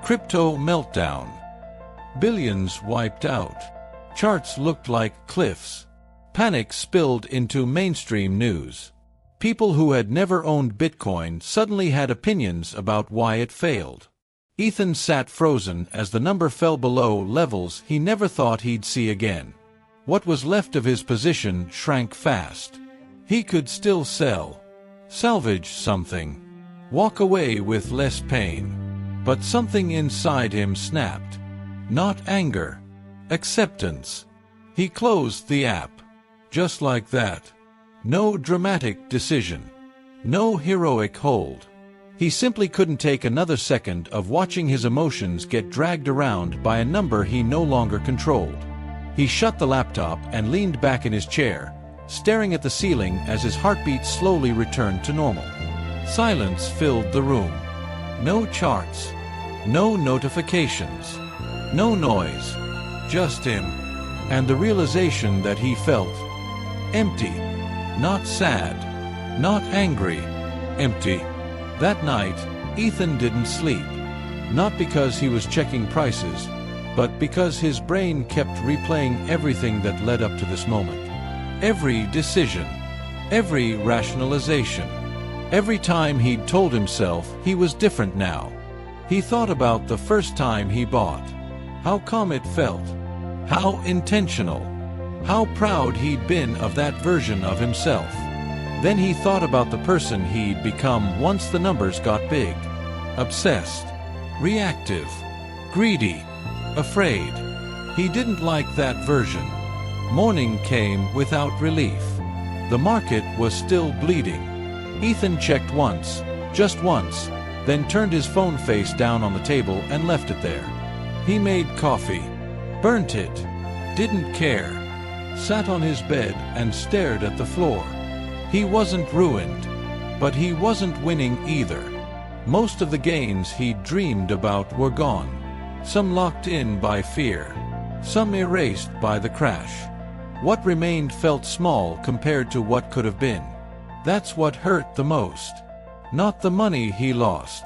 Crypto meltdown. Billions wiped out. Charts looked like cliffs. Panic spilled into mainstream news. People who had never owned Bitcoin suddenly had opinions about why it failed. Ethan sat frozen as the number fell below levels he never thought he'd see again. What was left of his position shrank fast. He could still sell. Salvage something. Walk away with less pain. But something inside him snapped. Not anger. Acceptance. He closed the app. Just like that. No dramatic decision. No heroic hold. He simply couldn't take another second of watching his emotions get dragged around by a number he no longer controlled. He shut the laptop and leaned back in his chair, staring at the ceiling as his heartbeat slowly returned to normal. Silence filled the room. No charts. No notifications. No noise. Just him. And the realization that he felt empty. Not sad. Not angry. Empty. That night, Ethan didn't sleep. Not because he was checking prices, but because his brain kept replaying everything that led up to this moment. Every decision. Every rationalization. Every time he'd told himself he was different now. He thought about the first time he bought. How calm it felt. How intentional. How proud he'd been of that version of himself. Then he thought about the person he'd become once the numbers got big. Obsessed. Reactive. Greedy. Afraid. He didn't like that version. Morning came without relief. The market was still bleeding. Ethan checked once, just once, then turned his phone face down on the table and left it there. He made coffee. Burnt it. Didn't care. Sat on his bed and stared at the floor. He wasn't ruined, but he wasn't winning either. Most of the gains he'd dreamed about were gone. some locked in by fear, some erased by the crash. What remained felt small compared to what could have been. That's what hurt the most. Not the money he lost.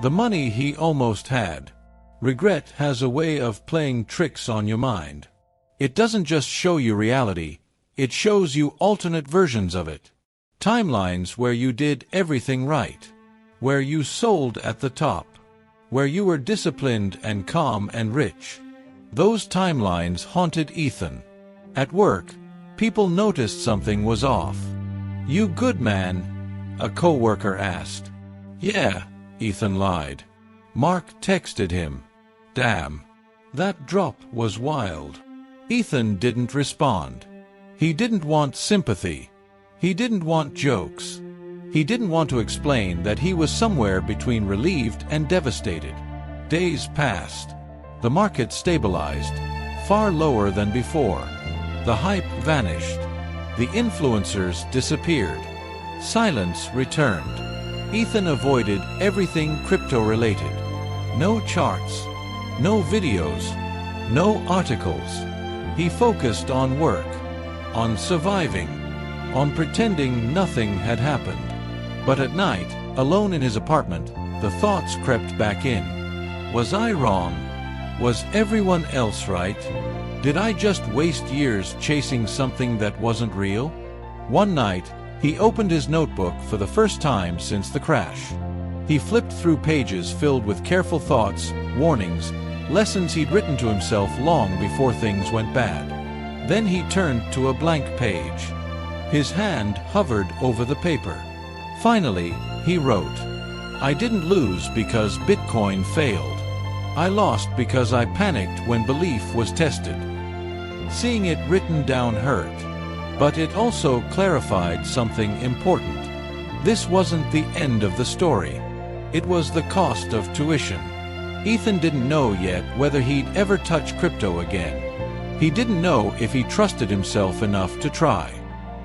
The money he almost had. Regret has a way of playing tricks on your mind. It doesn't just show you reality, it shows you alternate versions of it. Timelines where you did everything right. Where you sold at the top. Where you were disciplined and calm and rich. Those timelines haunted Ethan. At work, people noticed something was off. "You good, man?" a coworker asked. "Yeah," Ethan lied. Mark texted him. "Damn. That drop was wild." Ethan didn't respond. He didn't want sympathy. He didn't want jokes. He didn't want to explain that he was somewhere between relieved and devastated. Days passed. The market stabilized, far lower than before. The hype vanished. The influencers disappeared. Silence returned. Ethan avoided everything crypto-related. No charts, no videos, no articles. He focused on work, on surviving, on pretending nothing had happened. But at night, alone in his apartment, the thoughts crept back in. Was I wrong? Was everyone else right? Did I just waste years chasing something that wasn't real? One night, he opened his notebook for the first time since the crash. He flipped through pages filled with careful thoughts, warnings, lessons he'd written to himself long before things went bad. Then he turned to a blank page. His hand hovered over the paper. Finally, he wrote, "I didn't lose because Bitcoin failed. I lost because I panicked when belief was tested." Seeing it written down hurt, but it also clarified something important. This wasn't the end of the story. It was the cost of tuition. Ethan didn't know yet whether he'd ever touch crypto again. He didn't know if he trusted himself enough to try.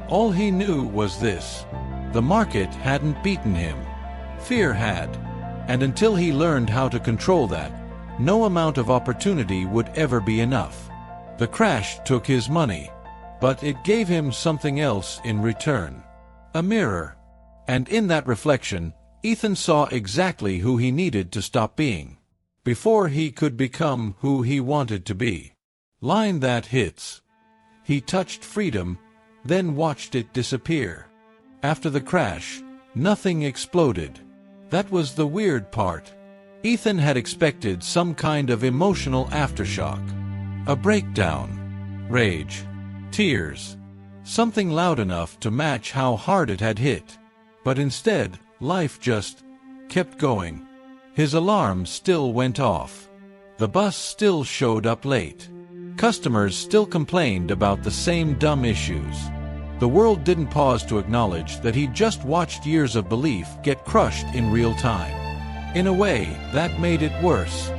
All he knew was this: the market hadn't beaten him. Fear had. And until he learned how to control that, no amount of opportunity would ever be enough. The crash took his money, but it gave him something else in return. A mirror. And in that reflection, Ethan saw exactly who he needed to stop being, before he could become who he wanted to be. Line that hits. He touched freedom, then watched it disappear. After the crash, nothing exploded. That was the weird part. Ethan had expected some kind of emotional aftershock. A breakdown. Rage. Tears. Something loud enough to match how hard it had hit. But instead, life just kept going. His alarm still went off. The bus still showed up late. Customers still complained about the same dumb issues. The world didn't pause to acknowledge that he'd just watched years of belief get crushed in real time. In a way, that made it worse.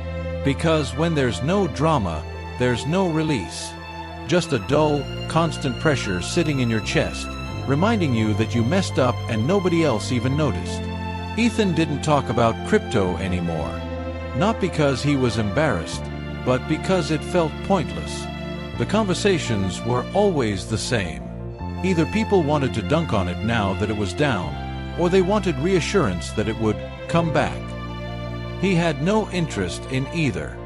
Because when there's no drama, there's no release. Just a dull, constant pressure sitting in your chest, reminding you that you messed up and nobody else even noticed. Ethan didn't talk about crypto anymore. Not because he was embarrassed, but because it felt pointless. The conversations were always the same. Either people wanted to dunk on it now that it was down, or they wanted reassurance that it would come back. He had no interest in either.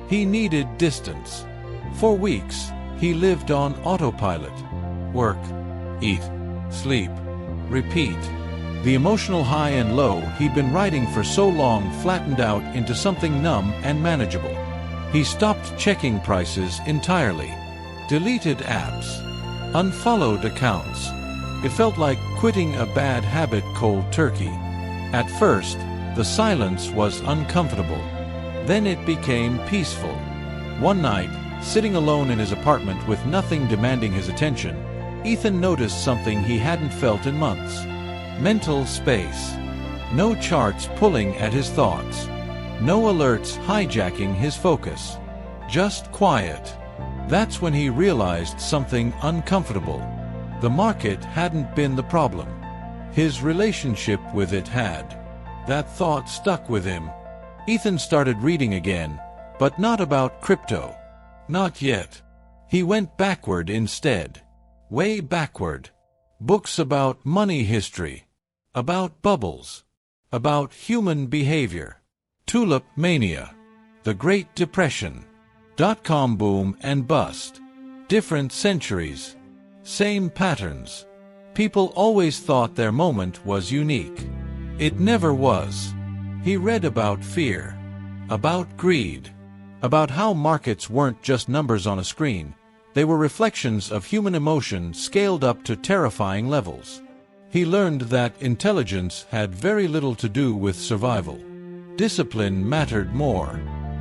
He needed distance. For weeks, he lived on autopilot. Work, eat, sleep, repeat. The emotional high and low he'd been riding for so long flattened out into something numb and manageable. He stopped checking prices entirely, deleted apps, unfollowed accounts. It felt like quitting a bad habit cold turkey. At first, the silence was uncomfortable. Then it became peaceful. One night, sitting alone in his apartment with nothing demanding his attention, Ethan noticed something he hadn't felt in months. Mental space. No charts pulling at his thoughts. No alerts hijacking his focus. Just quiet. That's when he realized something uncomfortable. The market hadn't been the problem. His relationship with it had. That thought stuck with him. Ethan started reading again, But not about crypto. Not yet. He went backward instead. Way backward. Books about money history. About bubbles. About human behavior. Tulip mania. The Great Depression. Dot-com boom and bust. Different centuries. Same patterns. People always thought their moment was unique. It never was. He read about fear. About greed. About how markets weren't just numbers on a screen. They were reflections of human emotion scaled up to terrifying levels. He learned that intelligence had very little to do with survival. Discipline mattered more.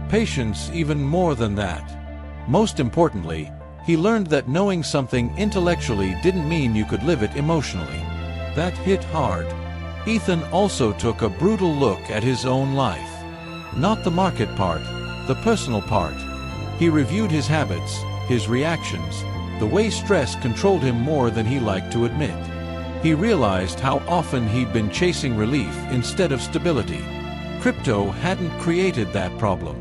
Patience even more than that. Most importantly, he learned that knowing something intellectually didn't mean you could live it emotionally. That hit hard. Ethan also took a brutal look at his own life. Not the market part, the personal part. He reviewed his habits, his reactions, the way stress controlled him more than he liked to admit. He realized how often he'd been chasing relief instead of stability. Crypto hadn't created that problem.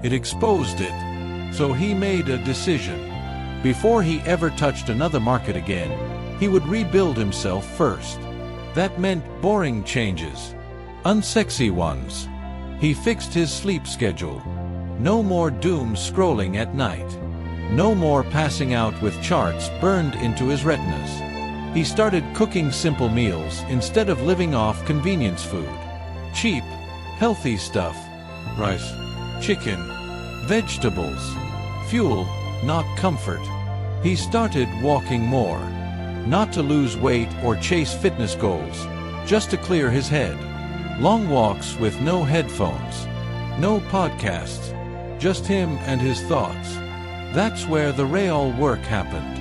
It exposed it. So he made a decision. Before he ever touched another market again, he would rebuild himself first. That meant boring changes. Unsexy ones. He fixed his sleep schedule. No more doom scrolling at night. No more passing out with charts burned into his retinas. He started cooking simple meals instead of living off convenience food. Cheap, healthy stuff. Rice, chicken, vegetables. Fuel, not comfort. He started walking more. Not to lose weight or chase fitness goals, just to clear his head. Long walks with no headphones. No podcasts. Just him and his thoughts. That's where the real work happened.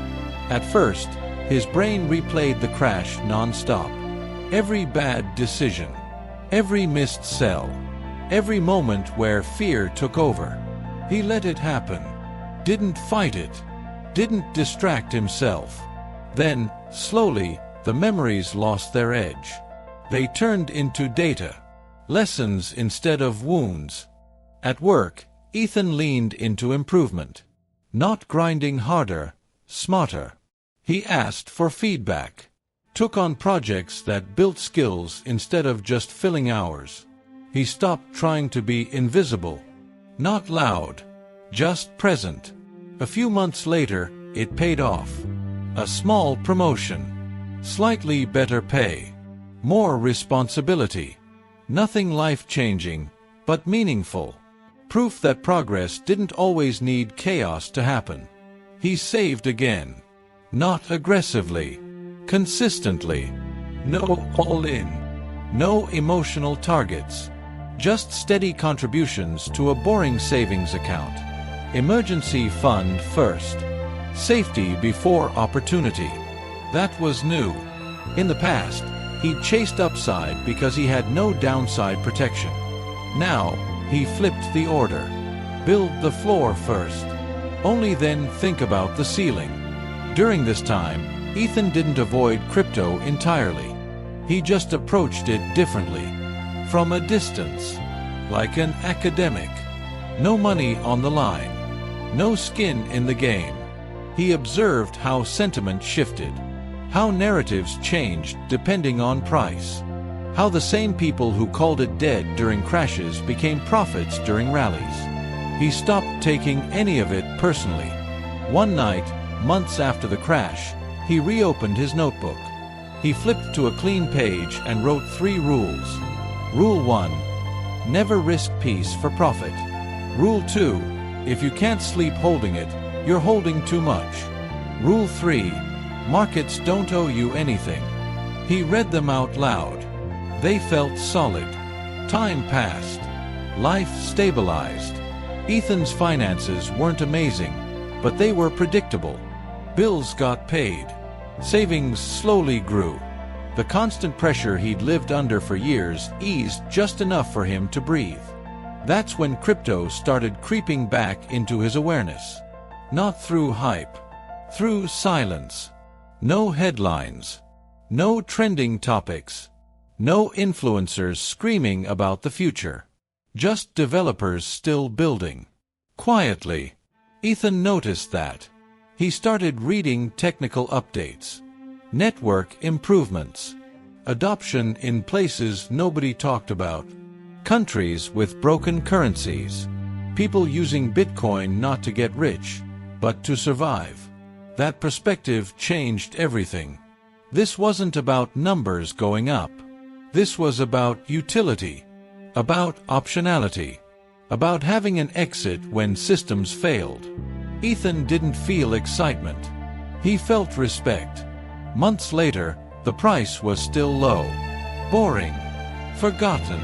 At first, his brain replayed the crash non-stop. Every bad decision. Every missed sell. Every moment where fear took over. He let it happen. Didn't fight it. Didn't distract himself. Then, slowly, the memories lost their edge. They turned into data. Lessons instead of wounds. At work, Ethan leaned into improvement. Not grinding harder, smarter. He asked for feedback. Took on projects that built skills instead of just filling hours. He stopped trying to be invisible. Not loud. Just present. A few months later, it paid off. A small promotion. Slightly better pay. More responsibility. Nothing life-changing, but meaningful. Proof that progress didn't always need chaos to happen. He saved again. Not aggressively. Consistently. No all-in. No emotional targets. Just steady contributions to a boring savings account. Emergency fund first. Safety before opportunity. That was new. In the past, he'd chased upside because he had no downside protection. Now, he flipped the order. Build the floor first. Only then think about the ceiling. During this time, Ethan didn't avoid crypto entirely. He just approached it differently. From a distance. Like an academic. No money on the line. No skin in the game. He observed how sentiment shifted. How narratives changed depending on price. How the same people who called it dead during crashes became prophets during rallies. He stopped taking any of it personally. One night, months after the crash, he reopened his notebook. He flipped to a clean page and wrote 3 rules. Rule 1. Never risk peace for profit. Rule 2. If you can't sleep holding it, you're holding too much. Rule 3. Markets don't owe you anything. He read them out loud. They felt solid. Time passed. Life stabilized. Ethan's finances weren't amazing, but they were predictable. Bills got paid. Savings slowly grew. The constant pressure he'd lived under for years eased just enough for him to breathe. That's when crypto started creeping back into his awareness. Not through hype. Through silence. No headlines. No trending topics. No influencers screaming about the future. Just developers still building. Quietly, Ethan noticed that. He started reading technical updates, network improvements, adoption in places nobody talked about, countries with broken currencies, people using Bitcoin not to get rich, but to survive. That perspective changed everything. This wasn't about numbers going up. This was about utility, about optionality, about having an exit when systems failed. Ethan didn't feel excitement. He felt respect. Months later, the price was still low, boring, forgotten.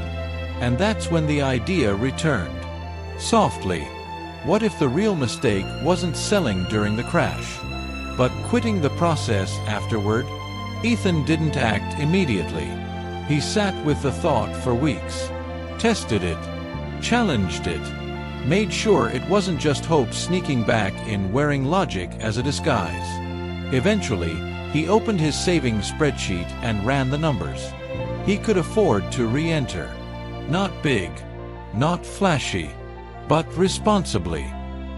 And that's when the idea returned. Softly, what if the real mistake wasn't selling during the crash, but quitting the process afterward? Ethan didn't act immediately. He sat with the thought for weeks, tested it, challenged it, made sure it wasn't just hope sneaking back in wearing logic as a disguise. Eventually, he opened his savings spreadsheet and ran the numbers. He could afford to re-enter. Not big, not flashy, but responsibly.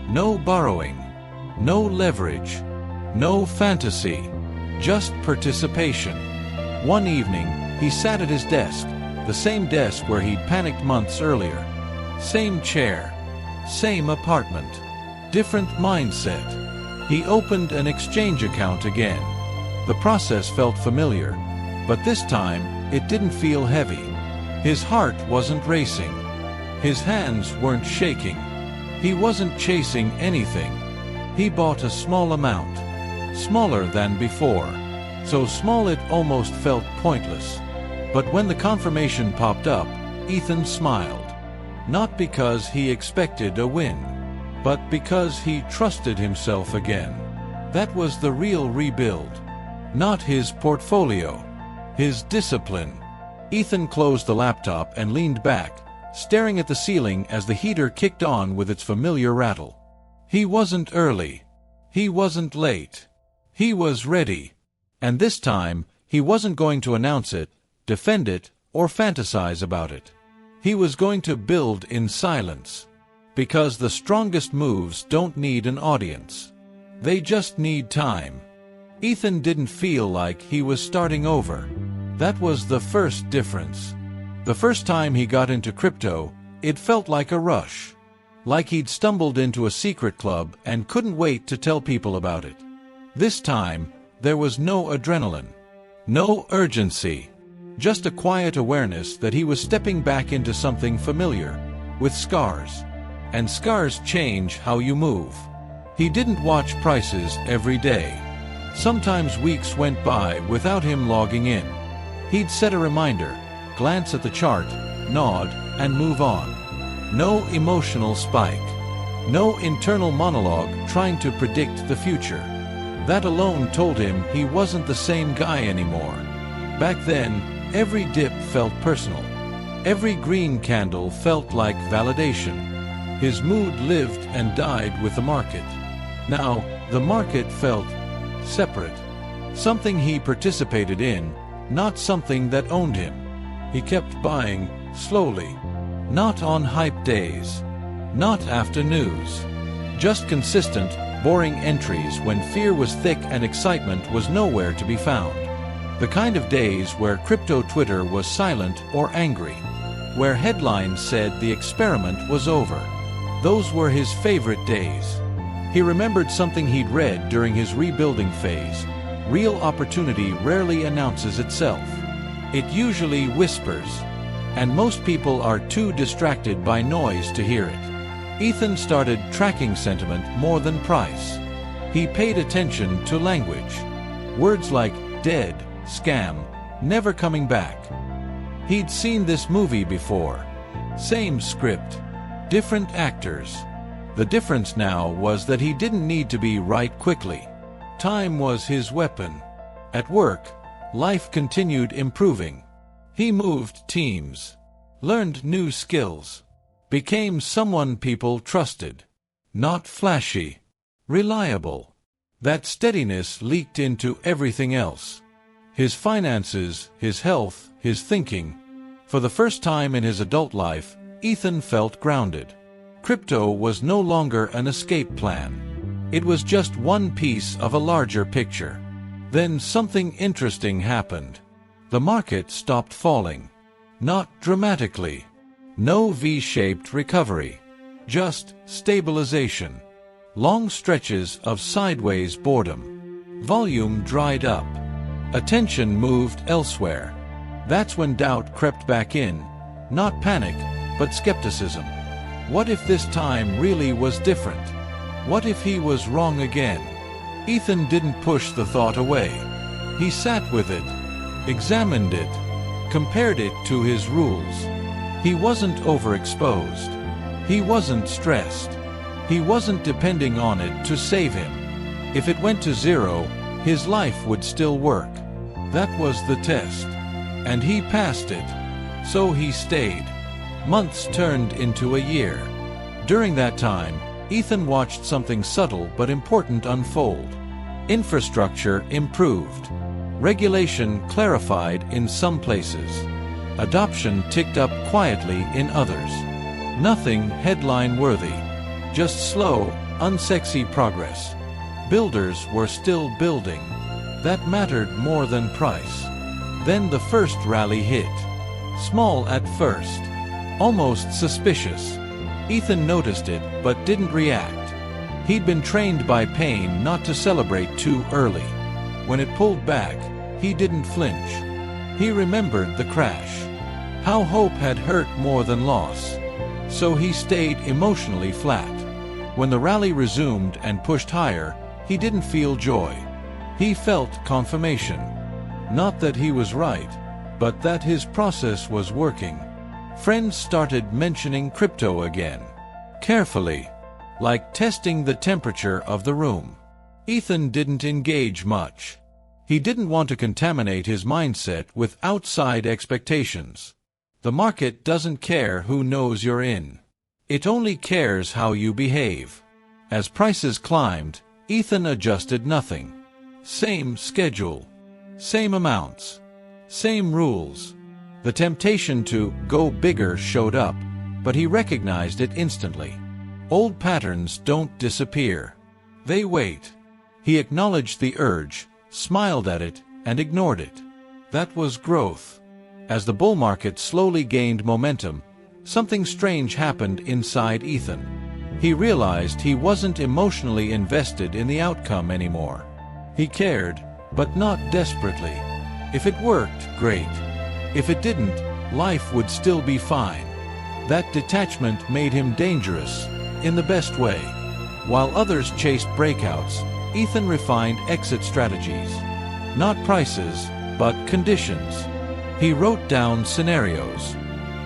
No borrowing, no leverage, no fantasy, just participation. One evening, he sat at his desk, the same desk where he'd panicked months earlier. Same chair, same apartment, different mindset. He opened an exchange account again. The process felt familiar, but this time it didn't feel heavy. His heart wasn't racing. His hands weren't shaking. He wasn't chasing anything. He bought a small amount, smaller than before, so small it almost felt pointless. But when the confirmation popped up, Ethan smiled. Not because he expected a win, but because he trusted himself again. That was the real rebuild. Not his portfolio, his discipline. Ethan closed the laptop and leaned back, staring at the ceiling as the heater kicked on with its familiar rattle. He wasn't early. He wasn't late. He was ready. And this time, he wasn't going to announce it, defend it, or fantasize about it. He was going to build in silence. Because the strongest moves don't need an audience. They just need time. Ethan didn't feel like he was starting over. That was the first difference. The first time he got into crypto, it felt like a rush. Like he'd stumbled into a secret club and couldn't wait to tell people about it. This time, there was no adrenaline, no urgency, just a quiet awareness that he was stepping back into something familiar, with scars. And scars change how you move. He didn't watch prices every day. Sometimes weeks went by without him logging in. He'd set a reminder, glance at the chart, nod, and move on. No emotional spike. No internal monologue trying to predict the future. That alone told him he wasn't the same guy anymore. Back then, every dip felt personal. Every green candle felt like validation. His mood lived and died with the market. Now, the market felt separate. Something he participated in, not something that owned him. He kept buying, slowly. Not on hype days. Not after news. Just consistent, boring entries when fear was thick and excitement was nowhere to be found. The kind of days where crypto Twitter was silent or angry. Where headlines said the experiment was over. Those were his favorite days. He remembered something he'd read during his rebuilding phase. Real opportunity rarely announces itself. It usually whispers. And most people are too distracted by noise to hear it. Ethan started tracking sentiment more than price. He paid attention to language. Words like dead, scam, never coming back. He'd seen this movie before. Same script. Different actors. The difference now was that he didn't need to be right quickly. Time was his weapon. At work, life continued improving. He moved teams, learned new skills, became someone people trusted. Not flashy, reliable. That steadiness leaked into everything else. His finances, his health, his thinking. For the first time in his adult life, Ethan felt grounded. Crypto was no longer an escape plan. It was just one piece of a larger picture. Then something interesting happened. The market stopped falling. Not dramatically. No V-shaped recovery. Just stabilization. Long stretches of sideways boredom. Volume dried up. Attention moved elsewhere. That's when doubt crept back in. Not panic, but skepticism. What if this time really was different? What if he was wrong again? Ethan didn't push the thought away. He sat with it, examined it, compared it to his rules. He wasn't overexposed. He wasn't stressed. He wasn't depending on it to save him. If it went to zero, his life would still work. That was the test. And he passed it. So he stayed. Months turned into a year. During that time, Ethan watched something subtle but important unfold. Infrastructure improved. Regulation clarified in some places. Adoption ticked up quietly in others. Nothing headline-worthy. Just slow, unsexy progress. Builders were still building. That mattered more than price. Then the first rally hit. Small at first. Almost suspicious. Ethan noticed it but didn't react. He'd been trained by pain not to celebrate too early. When it pulled back, he didn't flinch. He remembered the crash. How hope had hurt more than loss. So he stayed emotionally flat. When the rally resumed and pushed higher, he didn't feel joy. He felt confirmation. Not that he was right, but that his process was working. Friends started mentioning crypto again. Carefully. Like testing the temperature of the room. Ethan didn't engage much. He didn't want to contaminate his mindset with outside expectations. The market doesn't care who knows you're in. It only cares how you behave. As prices climbed, Ethan adjusted nothing. Same schedule. Same amounts. Same rules. The temptation to go bigger showed up, but he recognized it instantly. Old patterns don't disappear. They wait. He acknowledged the urge, smiled at it, and ignored it. That was growth. As the bull market slowly gained momentum, something strange happened inside Ethan. He realized he wasn't emotionally invested in the outcome anymore. He cared, but not desperately. If it worked, great. If it didn't, life would still be fine. That detachment made him dangerous, in the best way. While others chased breakouts, Ethan refined exit strategies. Not prices, but conditions. He wrote down scenarios.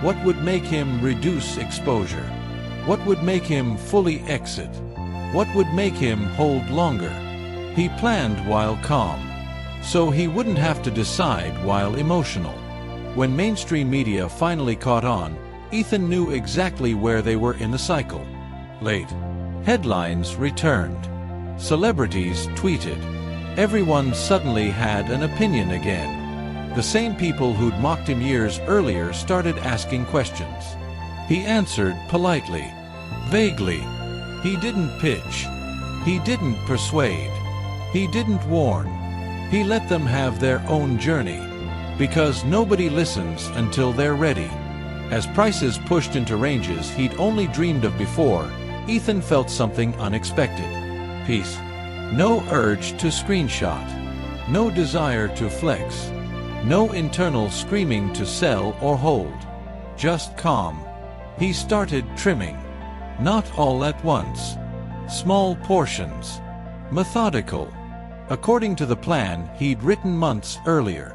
What would make him reduce exposure? What would make him fully exit? What would make him hold longer? He planned while calm, so he wouldn't have to decide while emotional. When mainstream media finally caught on, Ethan knew exactly where they were in the cycle. Late. Headlines returned. Celebrities tweeted. Everyone suddenly had an opinion again. The same people who'd mocked him years earlier started asking questions. He answered politely, vaguely. He didn't pitch. He didn't persuade. He didn't warn. He let them have their own journey. Because nobody listens until they're ready. As prices pushed into ranges he'd only dreamed of before, Ethan felt something unexpected. Peace. No urge to screenshot. No desire to flex. No internal screaming to sell or hold. Just calm. He started trimming. Not all at once. Small portions. Methodical. According to the plan he'd written months earlier.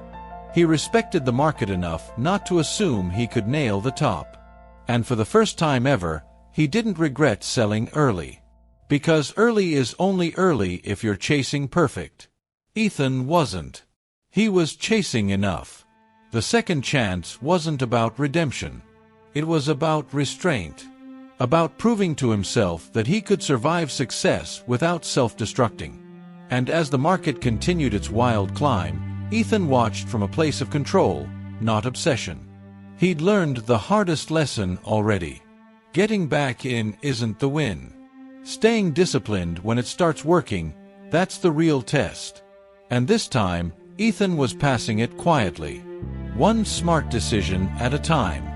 He respected the market enough not to assume he could nail the top. And for the first time ever, he didn't regret selling early. Because early is only early if you're chasing perfect. Ethan wasn't. He was chasing enough. The second chance wasn't about redemption. It was about restraint. About proving to himself that he could survive success without self-destructing. And as the market continued its wild climb, Ethan watched from a place of control, not obsession. He'd learned the hardest lesson already. Getting back in isn't the win. Staying disciplined when it starts working, that's the real test. And this time, Ethan was passing it quietly. One smart decision at a time.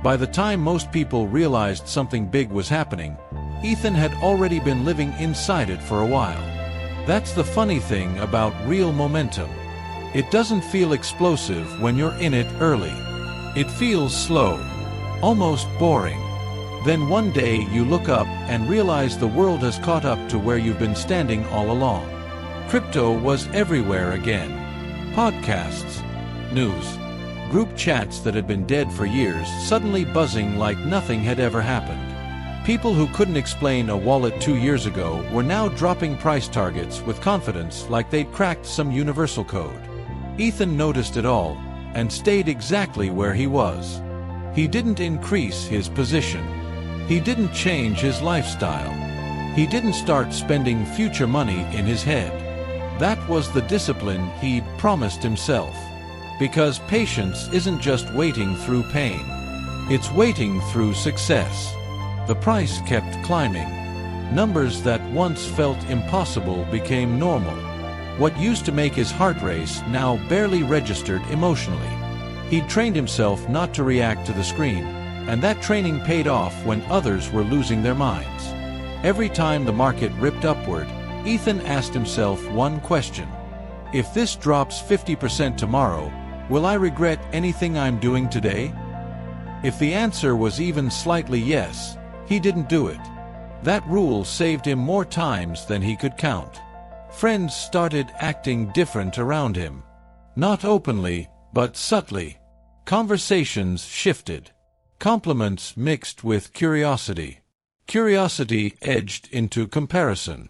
By the time most people realized something big was happening, Ethan had already been living inside it for a while. That's the funny thing about real momentum. It doesn't feel explosive when you're in it early. It feels slow, almost boring. Then one day you look up and realize the world has caught up to where you've been standing all along. Crypto was everywhere again. Podcasts, news, group chats that had been dead for years suddenly buzzing like nothing had ever happened. People who couldn't explain a wallet 2 years ago were now dropping price targets with confidence like they'd cracked some universal code. Ethan noticed it all and stayed exactly where he was. He didn't increase his position. He didn't change his lifestyle. He didn't start spending future money in his head. That was the discipline he'd promised himself. Because patience isn't just waiting through pain. It's waiting through success. The price kept climbing. Numbers that once felt impossible became normal. What used to make his heart race now barely registered emotionally. He'd trained himself not to react to the screen, and that training paid off when others were losing their minds. Every time the market ripped upward, Ethan asked himself one question. If this drops 50% tomorrow, will I regret anything I'm doing today? If the answer was even slightly yes, he didn't do it. That rule saved him more times than he could count. Friends started acting different around him. Not openly, but subtly. Conversations shifted. Compliments mixed with curiosity. Curiosity edged into comparison.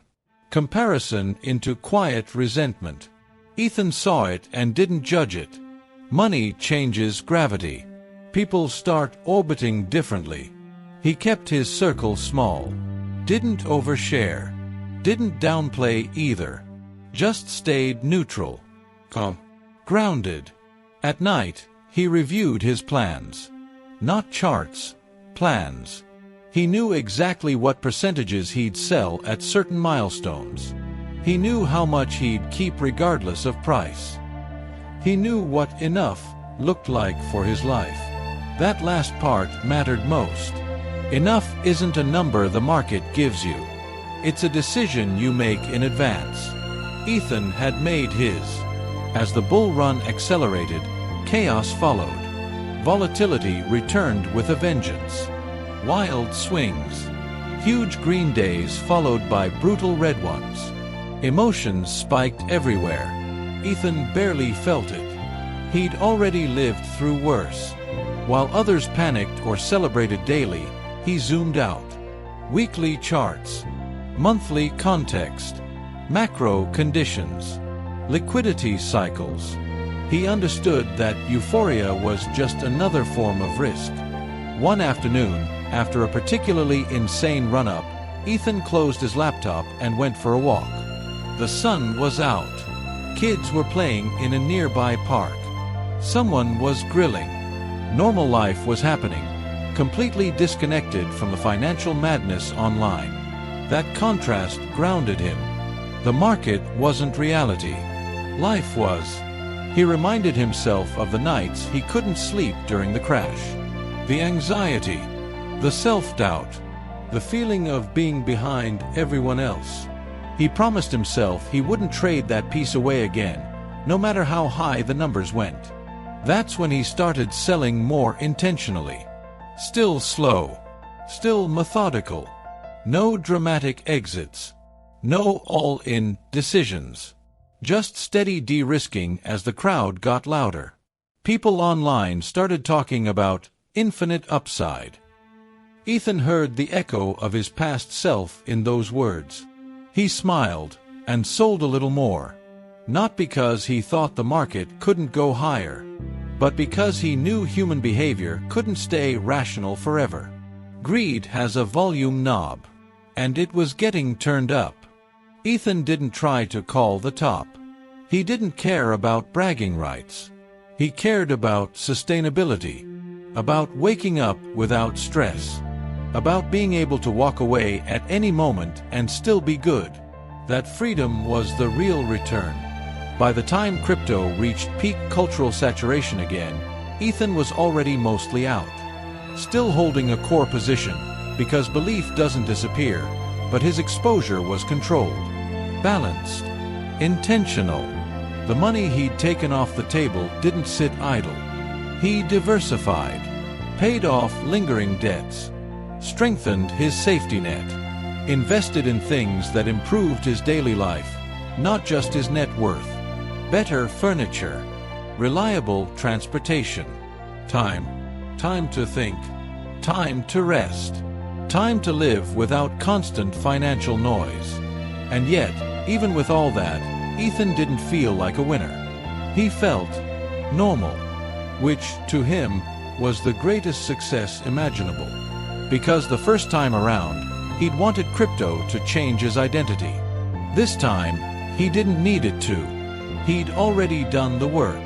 Comparison into quiet resentment. Ethan saw it and didn't judge it. Money changes gravity. People start orbiting differently. He kept his circle small. Didn't overshare. Didn't downplay either. Just stayed neutral. Calm. Grounded. At night, he reviewed his plans. Not charts, plans. He knew exactly what percentages he'd sell at certain milestones. He knew how much he'd keep regardless of price. He knew what enough looked like for his life. That last part mattered most. Enough isn't a number the market gives you. It's a decision you make in advance. Ethan had made his. As the bull run accelerated, chaos followed. Volatility returned with a vengeance. Wild swings. Huge green days followed by brutal red ones. Emotions spiked everywhere. Ethan barely felt it. He'd already lived through worse. While others panicked or celebrated daily, he zoomed out. Weekly charts. Monthly context. Macro conditions. Liquidity cycles. He understood that euphoria was just another form of risk. One afternoon, after a particularly insane run-up, Ethan closed his laptop and went for a walk. The sun was out. Kids were playing in a nearby park. Someone was grilling. Normal life was happening, completely disconnected from the financial madness online. That contrast grounded him. The market wasn't reality. Life was. He reminded himself of the nights he couldn't sleep during the crash. The anxiety, the self-doubt, the feeling of being behind everyone else. He promised himself he wouldn't trade that peace away again, no matter how high the numbers went. That's when he started selling more intentionally. Still slow, still methodical. No dramatic exits. No all-in decisions. Just steady de-risking as the crowd got louder. People online started talking about infinite upside. Ethan heard the echo of his past self in those words. He smiled and sold a little more. Not because he thought the market couldn't go higher, but because he knew human behavior couldn't stay rational forever. Greed has a volume knob, and it was getting turned up. Ethan didn't try to call the top. He didn't care about bragging rights. He cared about sustainability, about waking up without stress, about being able to walk away at any moment and still be good. That freedom was the real return. By the time crypto reached peak cultural saturation again, Ethan was already mostly out. Still holding a core position, because belief doesn't disappear, but his exposure was controlled, balanced, intentional. The money he'd taken off the table didn't sit idle. He diversified, paid off lingering debts, strengthened his safety net, invested in things that improved his daily life, not just his net worth. Better furniture, reliable transportation, time to think, time to rest, time to live without constant financial noise. And yet, even with all that, Ethan didn't feel like a winner. He felt normal, which, to him, was the greatest success imaginable. Because the first time around, he'd wanted crypto to change his identity. This time, he didn't need it to. He'd already done the work.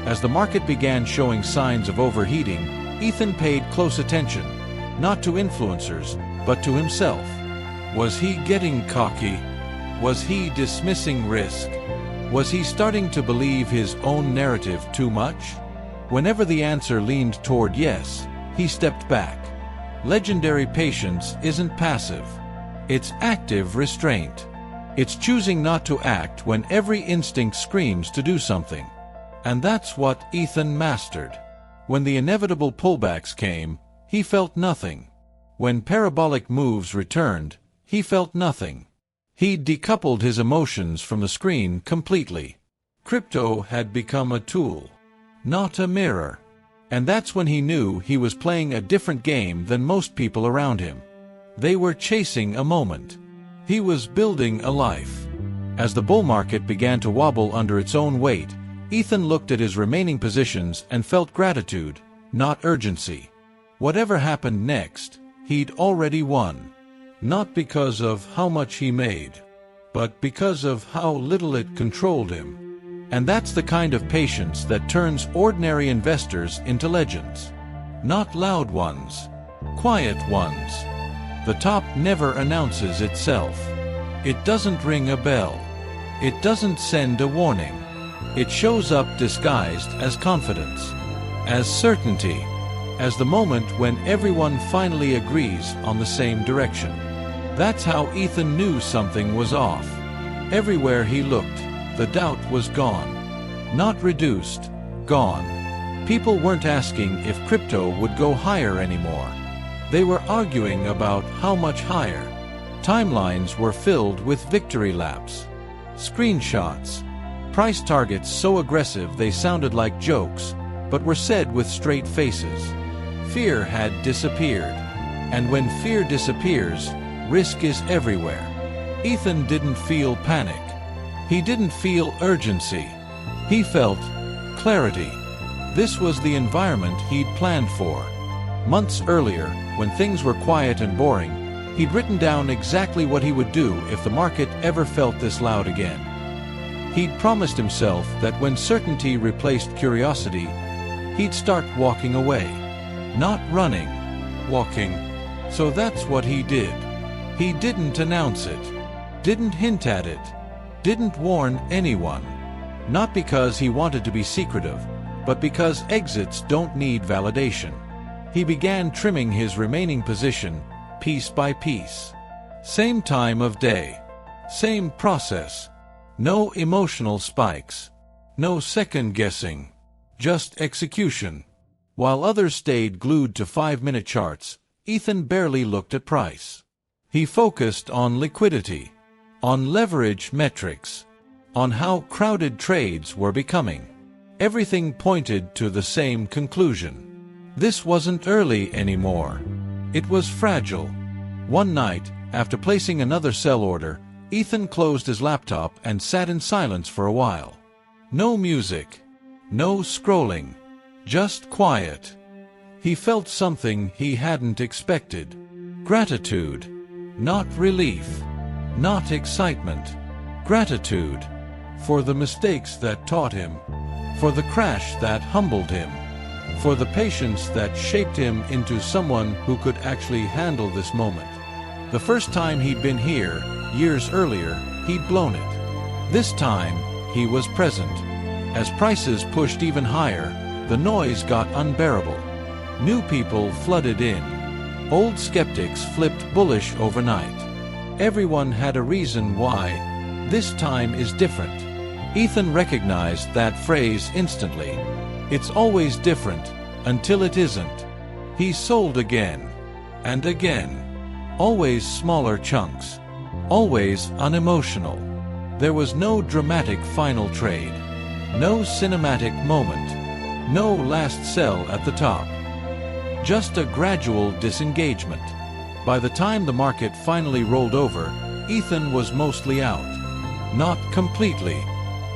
As the market began showing signs of overheating, Ethan paid close attention, not to influencers, but to himself. Was he getting cocky? Was he dismissing risk? Was he starting to believe his own narrative too much? Whenever the answer leaned toward yes, he stepped back. Legendary patience isn't passive. It's active restraint. It's choosing not to act when every instinct screams to do something. And that's what Ethan mastered. When the inevitable pullbacks came, he felt nothing. When parabolic moves returned, he felt nothing. He'd decoupled his emotions from the screen completely. Crypto had become a tool, not a mirror. And that's when he knew he was playing a different game than most people around him. They were chasing a moment. He was building a life. As the bull market began to wobble under its own weight, Ethan looked at his remaining positions and felt gratitude, not urgency. Whatever happened next, he'd already won. Not because of how much he made, but because of how little it controlled him. And that's the kind of patience that turns ordinary investors into legends. Not loud ones, quiet ones. The top never announces itself. It doesn't ring a bell. It doesn't send a warning. It shows up disguised as confidence, as certainty, as the moment when everyone finally agrees on the same direction. That's how Ethan knew something was off. Everywhere he looked, the doubt was gone. Not reduced, gone. People weren't asking if crypto would go higher anymore. They were arguing about how much higher. Timelines were filled with victory laps, screenshots, price targets so aggressive they sounded like jokes, but were said with straight faces. Fear had disappeared. And when fear disappears, risk is everywhere. Ethan didn't feel panic. He didn't feel urgency. He felt clarity. This was the environment he'd planned for. Months earlier, when things were quiet and boring, he'd written down exactly what he would do if the market ever felt this loud again. He'd promised himself that when certainty replaced curiosity, he'd start walking away. Not running, walking. So that's what he did. He didn't announce it, didn't hint at it, didn't warn anyone. Not because he wanted to be secretive, but because exits don't need validation. He began trimming his remaining position, piece by piece. Same time of day, same process. No emotional spikes, no second-guessing, just execution. While others stayed glued to 5-minute charts, Ethan barely looked at price. He focused on liquidity, on leverage metrics, on how crowded trades were becoming. Everything pointed to the same conclusion. This wasn't early anymore. It was fragile. One night, after placing another sell order, Ethan closed his laptop and sat in silence for a while. No music, no scrolling, just quiet. He felt something he hadn't expected. Gratitude. Not relief. Not excitement. Gratitude. For the mistakes that taught him. For the crash that humbled him. for the patience that shaped him into someone who could actually handle this moment. The first time he'd been here, years earlier, he'd blown it. This time, he was present. As prices pushed even higher, the noise got unbearable. New people flooded in. Old skeptics flipped bullish overnight. Everyone had a reason why. This time is different. Ethan recognized that phrase instantly. It's always different, until it isn't. He sold again. And again. Always smaller chunks. Always unemotional. There was no dramatic final trade. No cinematic moment. No last sell at the top. Just a gradual disengagement. By the time the market finally rolled over, Ethan was mostly out. Not completely.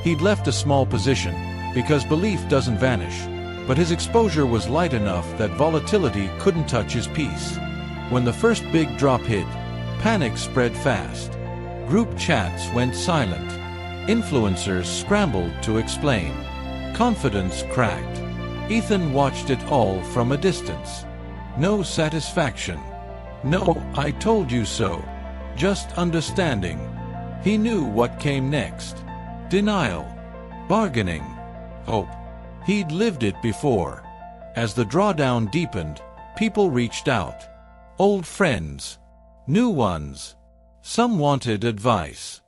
He'd left a small position, because belief doesn't vanish, but his exposure was light enough that volatility couldn't touch his peace. When the first big drop hit, panic spread fast. Group chats went silent. Influencers scrambled to explain. Confidence cracked. Ethan watched it all from a distance. No satisfaction. No, I told you so. Just understanding. He knew what came next. Denial. Bargaining. Hope. He'd lived it before. As the drawdown deepened, people reached out. Old friends. New ones. Some wanted advice.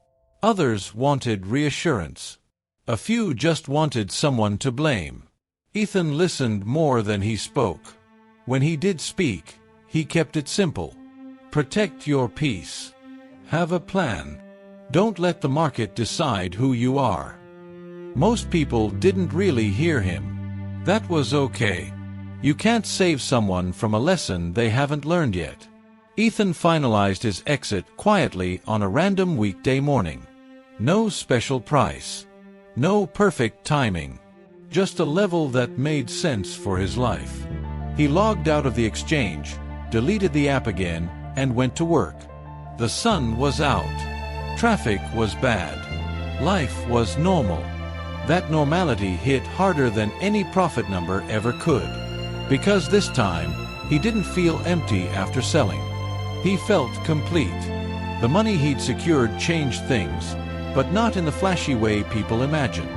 Others wanted reassurance. A few just wanted someone to blame. Ethan listened more than he spoke. When he did speak, he kept it simple. Protect your peace. Have a plan. Don't let the market decide who you are. Most people didn't really hear him. That was okay. You can't save someone from a lesson they haven't learned yet. Ethan finalized his exit quietly on a random weekday morning. No special price. No perfect timing. Just a level that made sense for his life. He logged out of the exchange, deleted the app again, and went to work. The sun was out. Traffic was bad. Life was normal. That normality hit harder than any profit number ever could. Because this time, he didn't feel empty after selling. He felt complete. The money he'd secured changed things, but not in the flashy way people imagine.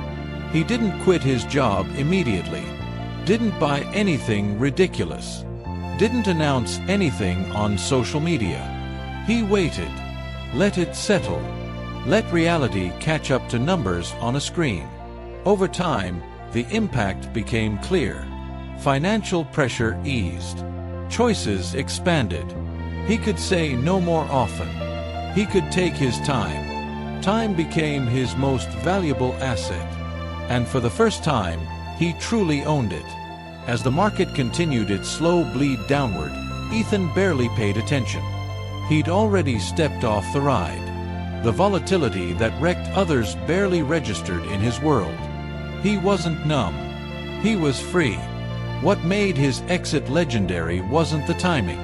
He didn't quit his job immediately. Didn't buy anything ridiculous. Didn't announce anything on social media. He waited. Let it settle. Let reality catch up to numbers on a screen. Over time, the impact became clear. Financial pressure eased. Choices expanded. He could say no more often. He could take his time. Time became his most valuable asset. And for the first time, he truly owned it. As the market continued its slow bleed downward, Ethan barely paid attention. He'd already stepped off the ride. The volatility that wrecked others barely registered in his world. He wasn't numb. He was free. What made his exit legendary wasn't the timing.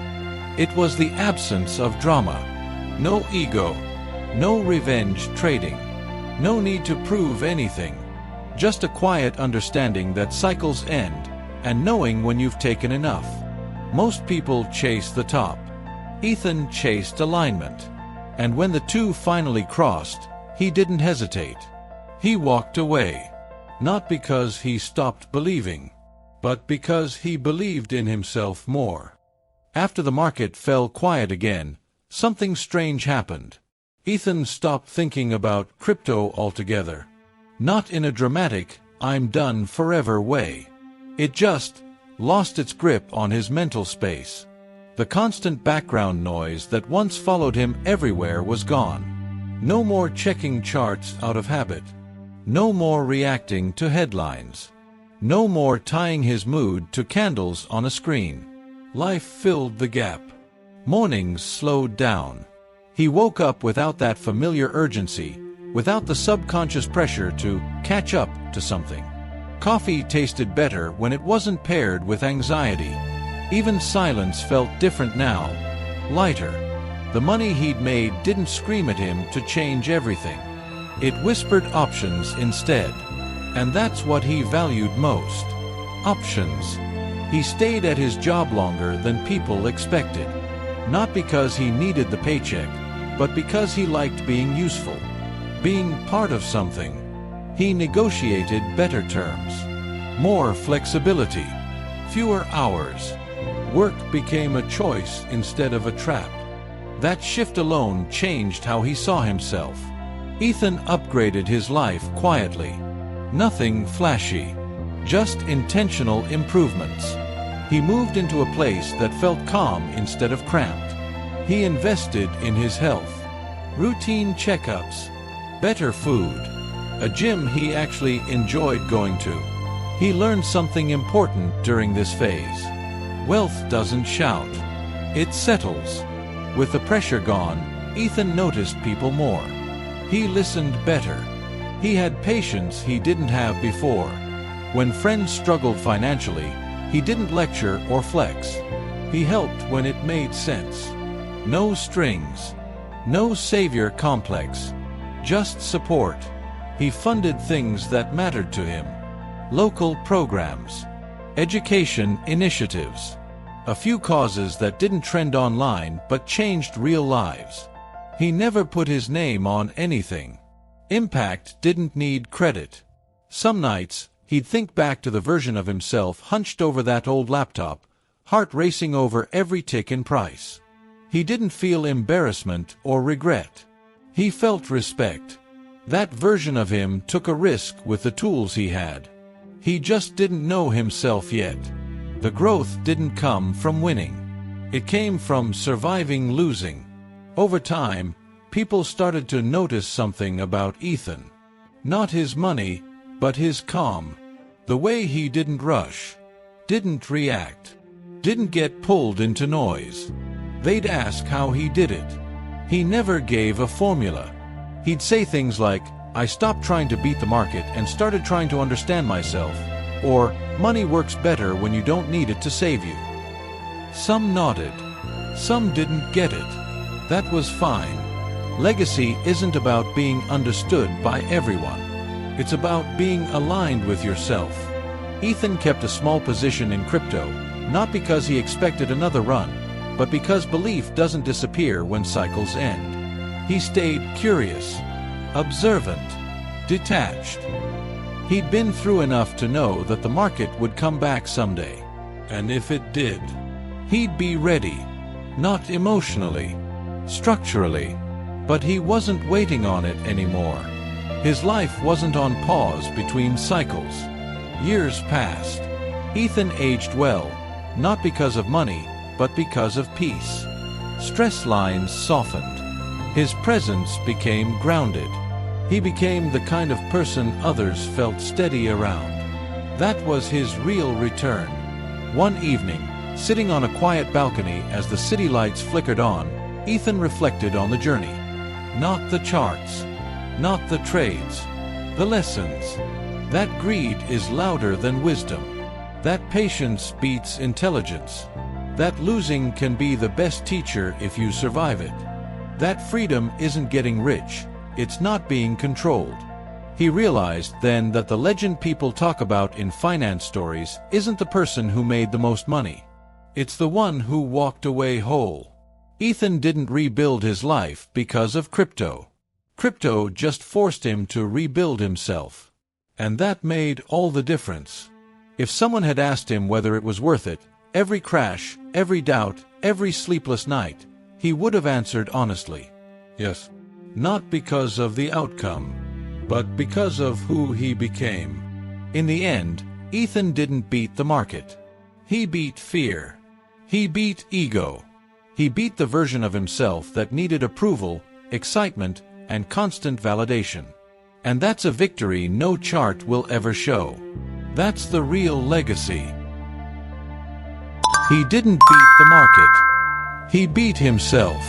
It was the absence of drama. No ego. No revenge trading. No need to prove anything. Just a quiet understanding that cycles end, and knowing when you've taken enough. Most people chase the top. Ethan chased alignment. And when the two finally crossed, he didn't hesitate. He walked away. Not because he stopped believing, but because he believed in himself more. After the market fell quiet again, something strange happened. Ethan stopped thinking about crypto altogether. Not in a dramatic, I'm done forever way. It just lost its grip on his mental space. The constant background noise that once followed him everywhere was gone. No more checking charts out of habit. No more reacting to headlines. No more tying his mood to candles on a screen. Life filled the gap. Mornings slowed down. He woke up without that familiar urgency, without the subconscious pressure to catch up to something. Coffee tasted better when it wasn't paired with anxiety. Even silence felt different now, lighter. The money he'd made didn't scream at him to change everything. It whispered options instead. And that's what he valued most. Options. He stayed at his job longer than people expected. Not because he needed the paycheck, but because he liked being useful, being part of something. He negotiated better terms, more flexibility, fewer hours. Work became a choice instead of a trap. That shift alone changed how he saw himself. Ethan upgraded his life quietly. Nothing flashy, just intentional improvements. He moved into a place that felt calm instead of cramped. He invested in his health. Routine checkups, better food, a gym he actually enjoyed going to. He learned something important during this phase. Wealth doesn't shout, it settles. With the pressure gone, Ethan noticed people more. He listened better. He had patience he didn't have before. When friends struggled financially, he didn't lecture or flex. He helped when it made sense. No strings, no savior complex, just support. He funded things that mattered to him. Local programs, education initiatives, a few causes that didn't trend online but changed real lives. He never put his name on anything. Impact didn't need credit. Some nights, he'd think back to the version of himself hunched over that old laptop, heart racing over every tick in price. He didn't feel embarrassment or regret. He felt respect. That version of him took a risk with the tools he had. He just didn't know himself yet. The growth didn't come from winning. It came from surviving losing. Over time, people started to notice something about Ethan. Not his money, but his calm. The way he didn't rush, didn't react, didn't get pulled into noise. They'd ask how he did it. He never gave a formula. He'd say things like, "I stopped trying to beat the market and started trying to understand myself," or, "Money works better when you don't need it to save you." Some nodded. Some didn't get it. That was fine. Legacy isn't about being understood by everyone. It's about being aligned with yourself. Ethan kept a small position in crypto, not because he expected another run, but because belief doesn't disappear when cycles end. He stayed curious, observant, detached. He'd been through enough to know that the market would come back someday. And if it did, he'd be ready. Not emotionally, structurally, but he wasn't waiting on it anymore. His life wasn't on pause between cycles. Years passed. Ethan aged well, not because of money, but because of peace. Stress lines softened. His presence became grounded. He became the kind of person others felt steady around. That was his real return. One evening, sitting on a quiet balcony as the city lights flickered on, Ethan reflected on the journey. Not the charts, not the trades, the lessons. That greed is louder than wisdom. That patience beats intelligence. That losing can be the best teacher if you survive it. That freedom isn't getting rich, it's not being controlled. He realized then that the legend people talk about in finance stories isn't the person who made the most money. It's the one who walked away whole. Ethan didn't rebuild his life because of crypto. Crypto just forced him to rebuild himself. And that made all the difference. If someone had asked him whether it was worth it, every crash, every doubt, every sleepless night, he would have answered honestly, yes. Not because of the outcome, but because of who he became. In the end, Ethan didn't beat the market. He beat fear. He beat ego. He beat the version of himself that needed approval, excitement, and constant validation. And that's a victory no chart will ever show. That's the real legacy. He didn't beat the market. He beat himself.